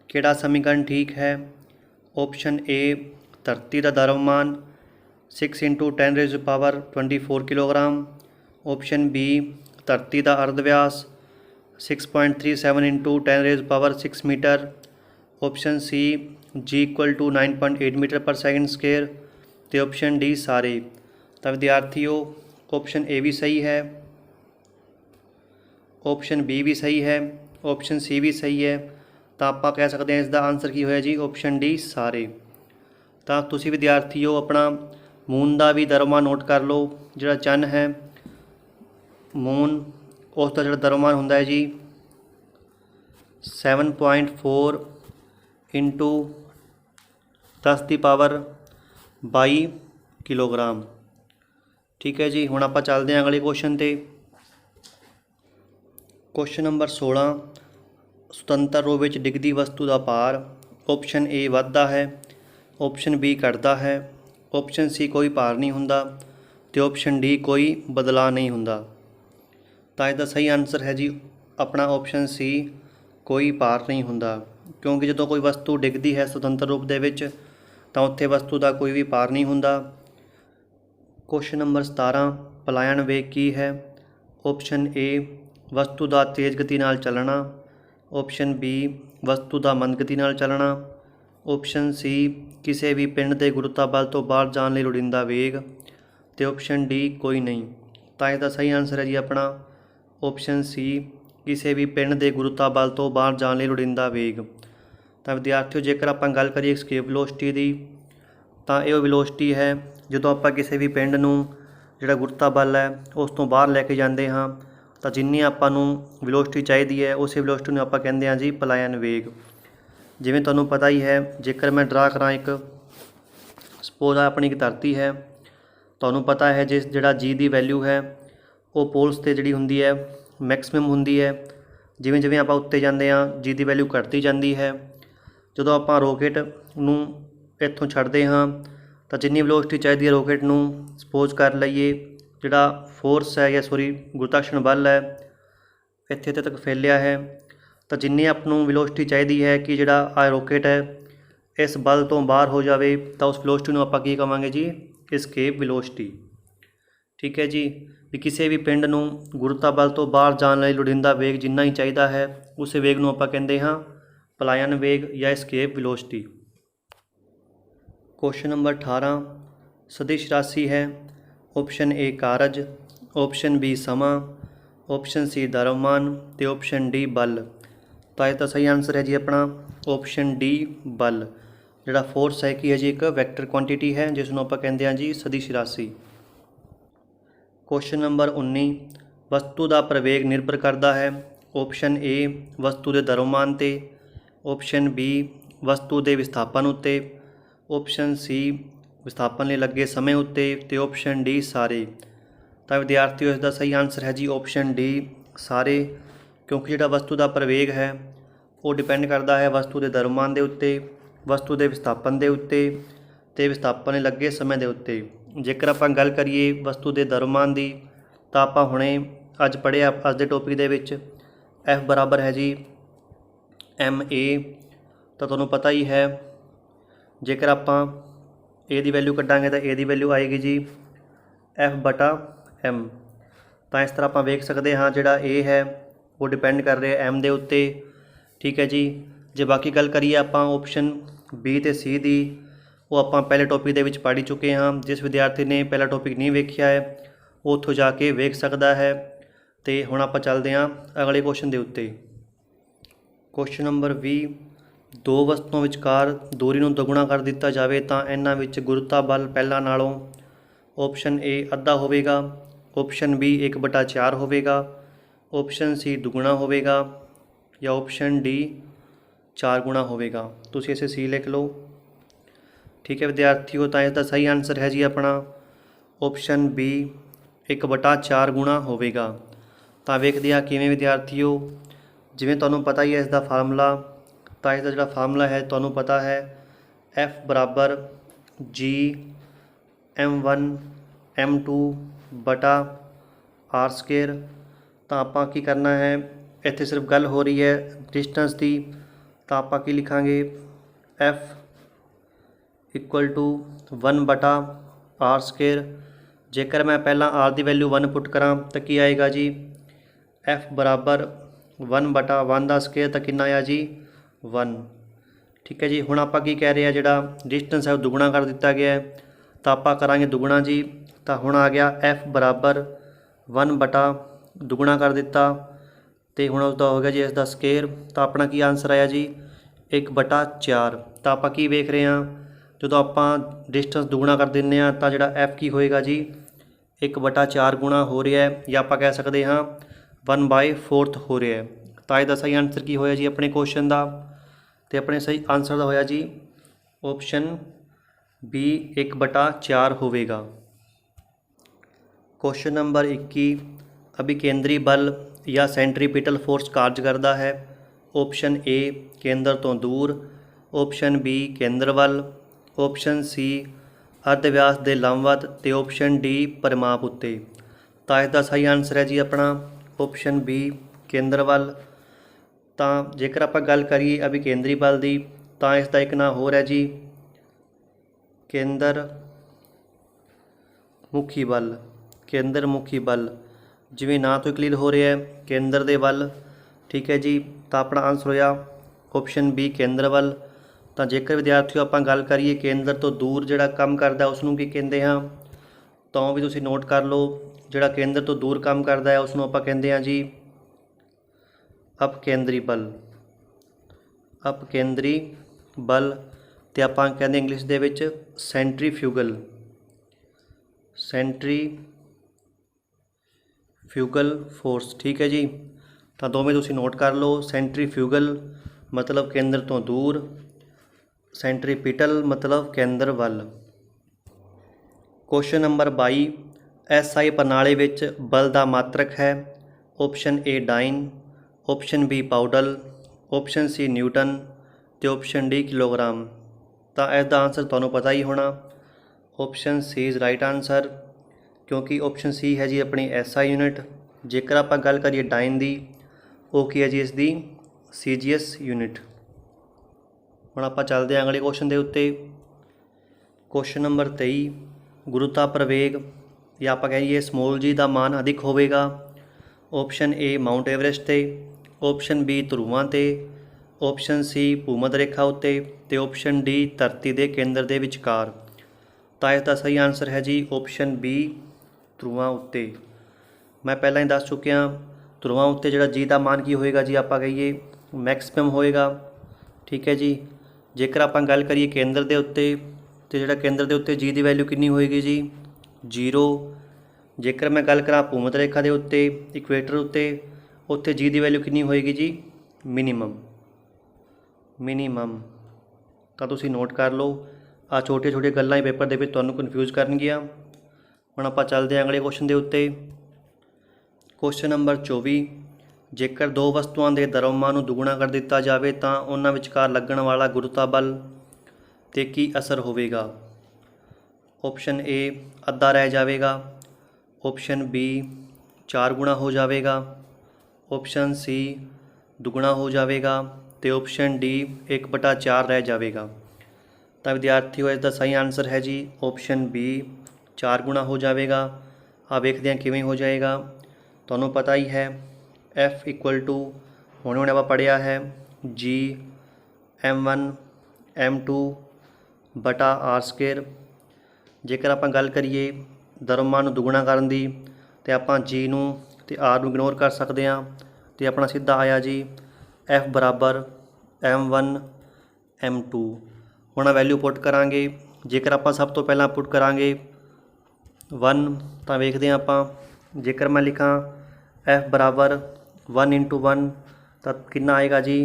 A: ਕਿਹੜਾ ਸਮੀਕਰਨ ਠੀਕ ਹੈ? ਆਪਸ਼ਨ ਏ, ਧਰਤੀ ਦਾ ਦਰਮਮਾਨ 6 × 10⁻24 ਕਿਲੋਗ੍ਰਾਮ। ਆਪਸ਼ਨ ਬੀ, ਧਰਤੀ ਦਾ ਅਰਧ ਵਿਆਸ 6.37 × 10⁻6 metre. Option C, G = 9.8 metre per second square. ਅਤੇ ਆਪਸ਼ਨ ਡੀ ਸਾਰੇ। ਤਾਂ ਵਿਦਿਆਰਥੀਓ, ਆਪਸ਼ਨ ਏ ਵੀ ਸਹੀ ਹੈ, ਆਪਸ਼ਨ ਬੀ ਵੀ ਸਹੀ ਹੈ, ਆਪਸ਼ਨ ਸੀ ਵੀ ਸਹੀ ਹੈ। ਤਾਂ ਆਪਾਂ ਕਹਿ ਸਕਦੇ ਹਾਂ ਇਸ ਦਾ ਆਨਸਰ ਕੀ ਹੋਇਆ ਜੀ? ਆਪਸ਼ਨ ਡੀ ਸਾਰੇ। ਤਾਂ ਤੁਸੀਂ ਵਿਦਿਆਰਥੀਓ ਆਪਣਾ ਮੂਨ ਦਾ ਵੀ ਦਰਮਮਾਨ ਨੋਟ ਕਰ ਲਓ। ਜਿਹੜਾ ਚੰਨ ਹੈ ਮੂਨ, ਉਸ ਦਾ ਜਿਹੜਾ ਦਰਮਮਾਨ ਹੁੰਦਾ ਹੈ ਜੀ 7.4 × 10⁻22 ਕਿਲੋਗ੍ਰਾਮ। ਠੀਕ ਹੈ ਜੀ। ਹੁਣ ਆਪਾਂ ਚੱਲਦੇ ਹਾਂ ਅਗਲੇ ਕੁਐਸਚਨ 'ਤੇ। ਕੁਐਸਚਨ ਨੰਬਰ 16, ਸੁਤੰਤਰ ਰੂਪ ਵਿੱਚ ਡਿੱਗਦੀ ਵਸਤੂ ਦਾ ਭਾਰ। ਆਪਸ਼ਨ ਏ ਵੱਧਦਾ ਹੈ, ਆਪਸ਼ਨ ਬੀ ਘਟਦਾ ਹੈ, ਆਪਸ਼ਨ ਸੀ ਕੋਈ ਭਾਰ ਨਹੀਂ ਹੁੰਦਾ ਅਤੇ ਆਪਸ਼ਨ ਡੀ ਕੋਈ ਬਦਲਾਅ ਨਹੀਂ ਹੁੰਦਾ। ਤਾਂ ਇਹਦਾ ਸਹੀ ਆਨਸਰ ਹੈ ਜੀ ਆਪਣਾ ਆਪਸ਼ਨ ਸੀ, ਕੋਈ ਭਾਰ ਨਹੀਂ ਹੁੰਦਾ, ਕਿਉਂਕਿ ਜਦੋਂ ਕੋਈ ਵਸਤੂ ਡਿੱਗਦੀ ਹੈ ਸੁਤੰਤਰ ਰੂਪ ਦੇ ਵਿੱਚ ਤਾਂ ਉੱਥੇ ਵਸਤੂ ਦਾ ਕੋਈ ਵੀ ਭਾਰ ਨਹੀਂ ਹੁੰਦਾ। ਕੁਐਸਚਨ ਨੰਬਰ 17, ਪਲਾਇਣ ਵੇਗ ਕੀ ਹੈ? ਆਪਸ਼ਨ ਏ, ਵਸਤੂ ਦਾ ਤੇਜ਼ ਗਤੀ ਨਾਲ ਚੱਲਣਾ। ਆਪਸ਼ਨ ਬੀ, ਵਸਤੂ ਦਾ ਮੰਦ ਗਤੀ ਨਾਲ ਚੱਲਣਾ। ਆਪਸ਼ਨ ਸੀ, ਕਿਸੇ ਵੀ ਪਿੰਡ ਦੇ ਗੁਰੂਤਾ ਬਲ ਤੋਂ ਬਾਹਰ ਜਾਣ ਲਈ ਲੋੜੀਂਦਾ ਵੇਗ। ਅਤੇ ਆਪਸ਼ਨ ਡੀ ਕੋਈ ਨਹੀਂ। ਤਾਂ ਇਹਦਾ ਸਹੀ ਆਨਸਰ ਹੈ ਜੀ ਆਪਣਾ ਆਪਸ਼ਨ ਸੀ, ਕਿਸੇ ਵੀ ਪਿੰਡ ਦੇ ਗੁਰੂਤਾ ਬਲ ਤੋਂ ਬਾਹਰ ਜਾਣ ਲਈ ਲੋੜੀਂਦਾ ਵੇਗ। ਤਾਂ ਵਿਦਿਆਰਥੀਓ, ਜੇਕਰ ਆਪਾਂ ਗੱਲ ਕਰੀਏ ਐਸਕੇਪ ਵੈਲੋਸਿਟੀ ਦੀ ਤਾਂ ਇਹ ਵੈਲੋਸਿਟੀ ਹੈ ਜਦੋਂ ਆਪਾਂ ਕਿਸੇ ਵੀ ਪਿੰਡ ਨੂੰ ਜਿਹੜਾ ਗੁਰੂਤਾ ਬਲ ਹੈ ਉਸ ਤੋਂ ਬਾਹਰ ਲੈ ਕੇ ਜਾਂਦੇ ਹਾਂ ਤਾਂ ਜਿੰਨੀ ਆਪਾਂ ਨੂੰ ਵੈਲੋਸਿਟੀ ਚਾਹੀਦੀ ਹੈ ਉਸੇ ਵੈਲੋਸਿਟੀ ਨੂੰ ਆਪਾਂ ਕਹਿੰਦੇ ਹਾਂ ਜੀ ਪਲਾਇਣ ਵੇਗ। ਜਿਵੇਂ ਤੁਹਾਨੂੰ ਪਤਾ ਹੀ ਹੈ, ਜੇਕਰ ਮੈਂ ਡਰਾ ਕਰਾਂ ਇੱਕ ਸਪੋਜ਼ ਆਪਣੀ ਇੱਕ ਧਰਤੀ ਹੈ, ਤੁਹਾਨੂੰ ਪਤਾ ਹੈ ਜਿਹੜਾ ਜੀ ਦੀ ਵੈਲਿਊ ਹੈ ਉਹ ਪੋਲਸ 'ਤੇ ਜਿਹੜੀ ਹੁੰਦੀ ਹੈ ਮੈਕਸਿਮਮ ਹੁੰਦੀ ਹੈ। ਜਿਵੇਂ ਜਿਵੇਂ ਆਪਾਂ ਉੱਤੇ ਜਾਂਦੇ ਹਾਂ ਜੀ ਦੀ ਵੈਲਿਊ ਘਟਦੀ ਜਾਂਦੀ ਹੈ। ਜਦੋਂ ਆਪਾਂ ਰੋਕੇਟ ਨੂੰ ਇੱਥੋਂ ਛੱਡਦੇ ਹਾਂ ਤਾਂ ਜਿੰਨੀ ਵੈਲੋਸਿਟੀ ਚਾਹੀਦੀ ਹੈ ਰੋਕੇਟ ਨੂੰ, ਸਪੋਜ਼ ਕਰ ਲਈਏ ਜਿਹੜਾ फोर्स है या सॉरी गुरुत्वाकर्षण बल है ਇੱਥੇ ਤੱਕ ਫੈਲਿਆ ਹੈ ਤਾਂ ਜਿੰਨੀ ਆਪ ਨੂੰ ਵੈਲੋਸਿਟੀ ਚਾਹੀਦੀ ਹੈ ਕਿ ਜਿਹੜਾ ਆ ਰੋਕੇਟ ਹੈ ਇਸ ਬਲ ਤੋਂ ਬਾਹਰ ਹੋ ਜਾਵੇ ਤਾਂ ਉਸ ਵੈਲੋਸਿਟੀ ਨੂੰ ਆਪਾਂ ਕੀ ਕਹਾਂਗੇ ਜੀ escape velocity। ਠੀਕ ਹੈ ਜੀ, ਵੀ ਕਿਸੇ ਵੀ ਪਿੰਡ ਨੂੰ ਗੁਰੂਤਾ ਬਲ ਤੋਂ ਬਾਹਰ ਜਾਣ ਲਈ ਲੋੜੀਂਦਾ ਵੇਗ ਜਿੰਨਾ ਹੀ ਚਾਹੀਦਾ ਹੈ ਉਸੇ ਵੇਗ ਨੂੰ ਆਪਾਂ ਕਹਿੰਦੇ ਹਾਂ ਪਲਾਇਨ ਵੇਗ ਜਾਂ escape velocity। क्वेश्चन नंबर 18 सदिश राशि है। ऑप्शन ए कारज, ऑप्शन बी समा, ऑप्शन सी द्रव्यमान ते ऑप्शन डी बल। तो इसका सही आंसर है जी अपना ऑप्शन डी बल। जिहड़ा फोर्स है कि है जी एक वैक्टर क्वांटिटी है जिसनों आपां कहते हैं जी सदिश राशि। क्वेश्चन नंबर 19 वस्तु का प्रवेग निर्भर करता है। ऑप्शन ए वस्तु के द्रव्यमान ते, ऑप्शन बी वस्तु के विस्थापन उत्ते, ऑप्शन सी विस्थापन लिए लगे समय उत्ते ते ऑप्शन डी सारे। तो विद्यार्थियों इसका सही आंसर है जी ऑप्शन डी सारे, क्योंकि जिहड़ा वस्तु का प्रवेग है वो डिपेंड करता है वस्तु के द्रव्यमान के उत्ते, वस्तु के विस्थापन के उत्ते ते विस्थापन लिए लगे समय के उत्ते। जेकर आपां गल करिए वस्तु के द्रव्यमान की तो आपां हुणे अज पढ़िया अज के टॉपिक दे विच F बराबर है जी ma। तो तुहानूं पता ही है जेकर आपां ए की वैल्यू कड्डांगे तो ए की वैल्यू आएगी जी F बटा M। तो इस तरह आप वेख सकते हाँ जिहड़ा ए है वो डिपेंड कर रहा है M के उत्ते। ठीक है जी, जे बाकी गल करिए आपां ऑप्शन बी ते सी दी वो आपां पहले टॉपिक दे विच पढ़ चुके हाँ। जिस विद्यार्थी ने पहला टॉपिक नहीं वेखिया है वो उत्थों जाके वेख सकता है। तो हुण आपां चलदे हाँ अगले क्वेश्चन के उत्ते। क्वेश्चन नंबर 20 दो वस्तुओं विचकार दूरी नूं दोगुणा कर दिता जाए तो इन्हां विच गुरुता बल पहला नालों ऑप्शन ए अद्धा होवेगा, ऑप्शन बी 1/4 होवेगा, ऑप्शन सी दुगुणा होवेगा या ऑप्शन डी 4 गुणा होवेगा। तुसीं इसे सी लिख लो। ठीक है विद्यार्थियों, तो इसका सही आंसर है जी अपना ऑप्शन बी 1/4 गुणा होवेगा। तो वेखदे आ किवें विद्यार्थियों, जिवें तुहानूं पता ही है इसका फार्मूला। तो इसका जो फार्मूला है तुहानूं पता है F बराबर G M1 M2 बटा R²। तो आपां की करना है, इत्थे सिर्फ गल हो रही है डिस्टेंस की, तो आपां की लिखांगे F = 1 बटा R²। जेकर मैं पहला R की वैल्यू 1 पुट करा तो की आएगा जी F बराबर 1 बटा 1 का स्केयर तो कितना आया जी 1। ठीक है जी, हुण आपां की कह रहे हैं जिहड़ा डिस्टेंस है वो दुगुणा कर दिता गया है तो आपां करांगे दुगुणा जी। तो हुण आ गया F बराबर 1 बटा दुगुणा कर दिता तो हुण उसका हो गया जी इसका स्केयर। तो अपना की आंसर आया जी 1/4। तो आपां की वेख रहे हैं जो आपां डिस्टेंस दुगुणा कर दिंदे हां तो जिहड़ा F की होएगा जी 1/4 गुणा हो रहा है, या आपां कह सकते हाँ 1/4 हो रहा है। तो इसका सही आंसर की होया जी अपने क्वेश्चन का, तो अपने सही आंसर का होया जी ऑप्शन बी 1/4 होवेगा। क्वेश्चन नंबर 21 अभिकेंद्री बल या सेंट्रीपिटल फोर्स कार्य करता है। ऑप्शन ए केंद्र तो दूर, ऑप्शन बी केंद्र वल, ऑप्शन सी अर्धव्यास के लंबवत ते ऑप्शन डी परिमाप उत्ते। तो इसका सही आंसर है जी अपना ऑप्शन बी केंद्र वल। तो जेकर आप गल करिए अभिकेंद्री बल की तो इसका एक नाम होर है जी केंद्र मुखी बल। केंद्र मुखी बल जिवें ना तो क्लीयर हो रहा है केंद्र दे वल। ठीक है जी, तो अपना आंसर होया ऑप्शन बी केंद्र वल। तो जेकर विद्यार्थियों आप गल करिए केंद्र तो दूर जिहड़ा काम करता उसनूं की कहते हैं, तो भी तुसीं नोट कर लो। जिहड़ा केंद्र तो दूर काम करता है उसनूं आपां कहते हैं जी अपकेंद्री बल। अपकेंद्री बल ते आपां कहते इंग्लिश दे विच सेंट्रीफ्यूगल। Centrifugal force. ठीक है जी, तो दोवें तुसीं नोट कर लो। सेंट्रीफ्यूगल मतलब केंद्र तो दूर, सेंट्रीपिटल मतलब केंद्र वल। क्वेश्चन नंबर 22 SI प्रणाली विच बल दा मात्रक है। Option A dyne, option B poundal, option C newton तो ऑप्शन डी किलोग्राम। तो इसका आंसर तुहानूं पता ही होना option C is right answer, क्योंकि ऑप्शन सी है जी अपनी SI यूनिट। जेकर आप गल करिए डाइन की, वो की है जी इसकी CGS यूनिट। हुण आपां चलदे हां अगले क्वेश्चन के उत्ते। क्वेश्चन नंबर 23, गुरुता प्रवेग या आपां कहिए स्मॉल जी का मान अधिक होवेगा। ऑप्शन ए माउंट एवरेस्ट ते, ऑप्शन बी ध्रुवां ते, ऑप्शन सी भूमध रेखा उत्ते ते ऑप्शन डी धरती के केंद्र के विचकार। तो इसका सही आंसर है जी ऑप्शन बी ध्रुवां उत्ते। मैं पहला ही दस चुकिया ध्रुवां उत्ते जिहड़ा जी का मान की होएगा जी आपां कहिए मैक्सिमम होएगा। ठीक है जी। जेकर आपां गल करिए केंद्र के उत्ते तो जिहड़ा केंद्र के उत्ते जी की वैल्यू कितनी होएगी जी 0। जेकर मैं गल करा भूमध रेखा के उत्ते इक्वेटर उत्ते उत्थे जी की वैल्यू कितनी होएगी जी मिनीमम। तो तुसीं नोट कर लो, आ छोटिया छोटिया गल्लां ही पेपर दे विच तुहानूं कन्फ्यूज़ करनगियां। हुण आपां चलदे हां अगले क्वेश्चन के उत्ते। क्वेश्चन नंबर 24, जेकर दो वस्तुओं के द्रव्यमान नूं दुगुना कर दिता जाए तो उन्हां विचकार लगण वाला गुरुता बल ते की असर होवेगा। ऑप्शन ए अद्धा रह जाएगा, ऑप्शन बी 4 गुणा हो जाएगा, ऑप्शन सी दुगुना हो जाएगा तो ऑप्शन डी 1/4 रह जाएगा। तो विद्यार्थियों इसका सही आंसर है जी ऑप्शन बी 4 गुणा हो जाएगा। आप देखते हैं किवें हो जाएगा। तुहानूं पता ही है F = हुणे आप पढ़िया है G(m1 m2) बटा r²। जेकर आप गल करिए द्रव्यमान नूं दुगुना करन दी तो आप G नूं ते R नूं इग्नोर कर सकते हैं तो अपना सीधा आया जी F = m1 m2। हुण वैल्यू पुट करांगे। जेकर आप सब तो पहला पुट करांगे 1 तो वेखते हैं आप। जेकर मैं लिखा F = 1 × 1 तो कितना आएगा जी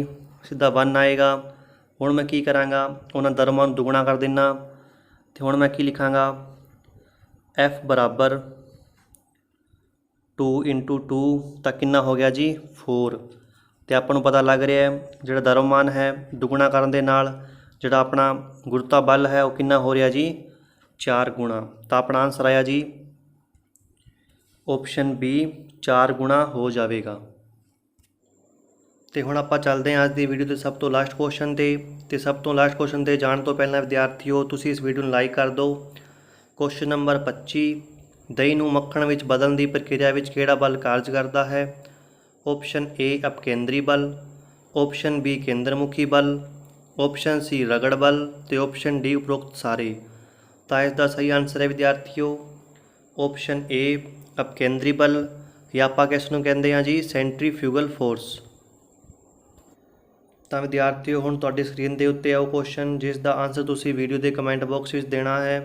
A: सीधा 1 आएगा। हुण मैं की करांगा उन्हां द्रव्यमान दुगुना कर देना तो हुण मैं की लिखांगा F = 2 × 2 तो कितना हो गया जी 4। तो आपां नूं पता लग रहा है जिहड़ा द्रव्यमान है दुगुना करन दे नाल जिहड़ा अपना गुरुता बल है वो कितना हो रहा जी 4 गुणा। तो अपना आंसर आया जी ऑप्शन बी 4 गुणा हो जाएगा। तो हुण आपां चलते हैं अज की वीडियो के सब तो लास्ट क्वेश्चन ते सब तो लास्ट क्वेश्चन ते जाण तो पहला विद्यार्थियों तुसीं इस वीडियो नूं लाइक कर दो। क्वेश्चन नंबर 25, दही नूं मक्खण विच बदलण की प्रक्रिया विच किहड़ा बल कार्य करता है। ऑप्शन ए अपकेंद्री बल, ऑप्शन बी केंद्रमुखी बल, ऑप्शन सी रगड़ बल तो ऑप्शन डी उपरोक्त सारे। तो इसका सही आंसर है विद्यार्थियों ऑप्शन ए अपकेंद्री बल या आपां किस नूं कहंदे हां जी सेंट्रीफ्यूगल फोर्स। तो विद्यार्थियों हुण तुहाडी स्क्रीन के उत्ते आओ क्वेश्चन जिसका आंसर तुसीं वीडियो के कमेंट बॉक्स में देना है।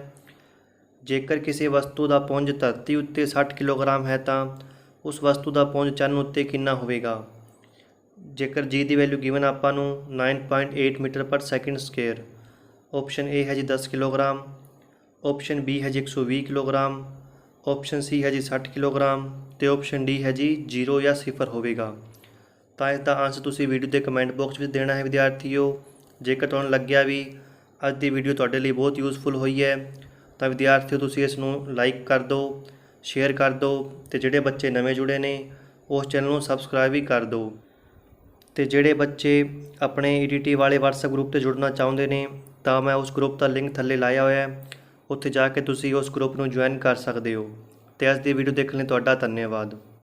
A: जेकर किसी वस्तु का पुंज धरती उत्ते 60 किलोग्राम है तो उस वस्तु का पुंज चंद्र उत्ते कितना होवेगा। जेकर जी की वैल्यू गिवन आपां नूं 9.8 मीटर/सेकंड²। ऑप्शन ए है जी 10 किलोग्राम, ऑप्शन बी है जी 120 किलोग्राम, ऑप्शन सी है जी 60 किलोग्राम तो ऑप्शन डी है जी 0 या 0 होवेगा। तो इसका आंसर तुसीं वीडियो के कमेंट बॉक्स में देना है विद्यार्थियों। जेकर तुहानूं लग्गिया भी अज की वीडियो तुहाडे लई बहुत यूजफुल हुई है तो विद्यार्थियों तुसीं इस नूं लाइक कर दो, शेयर कर दो तो जिहड़े बच्चे नवे जुड़े ने उस चैनल नूं सबसक्राइब भी कर दो। तो जिहड़े बच्चे अपने EDT वाले WhatsApp ग्रुप से जुड़ना चाहते हैं तो मैं उस ग्रुप का लिंक थल्ले लाया हुआ है, उत्थे जाके तुसीं उस ग्रुप नूं ज्वाइन कर सकते हो। तो अज की वीडियो देखने लई तुहाडा धन्यवाद।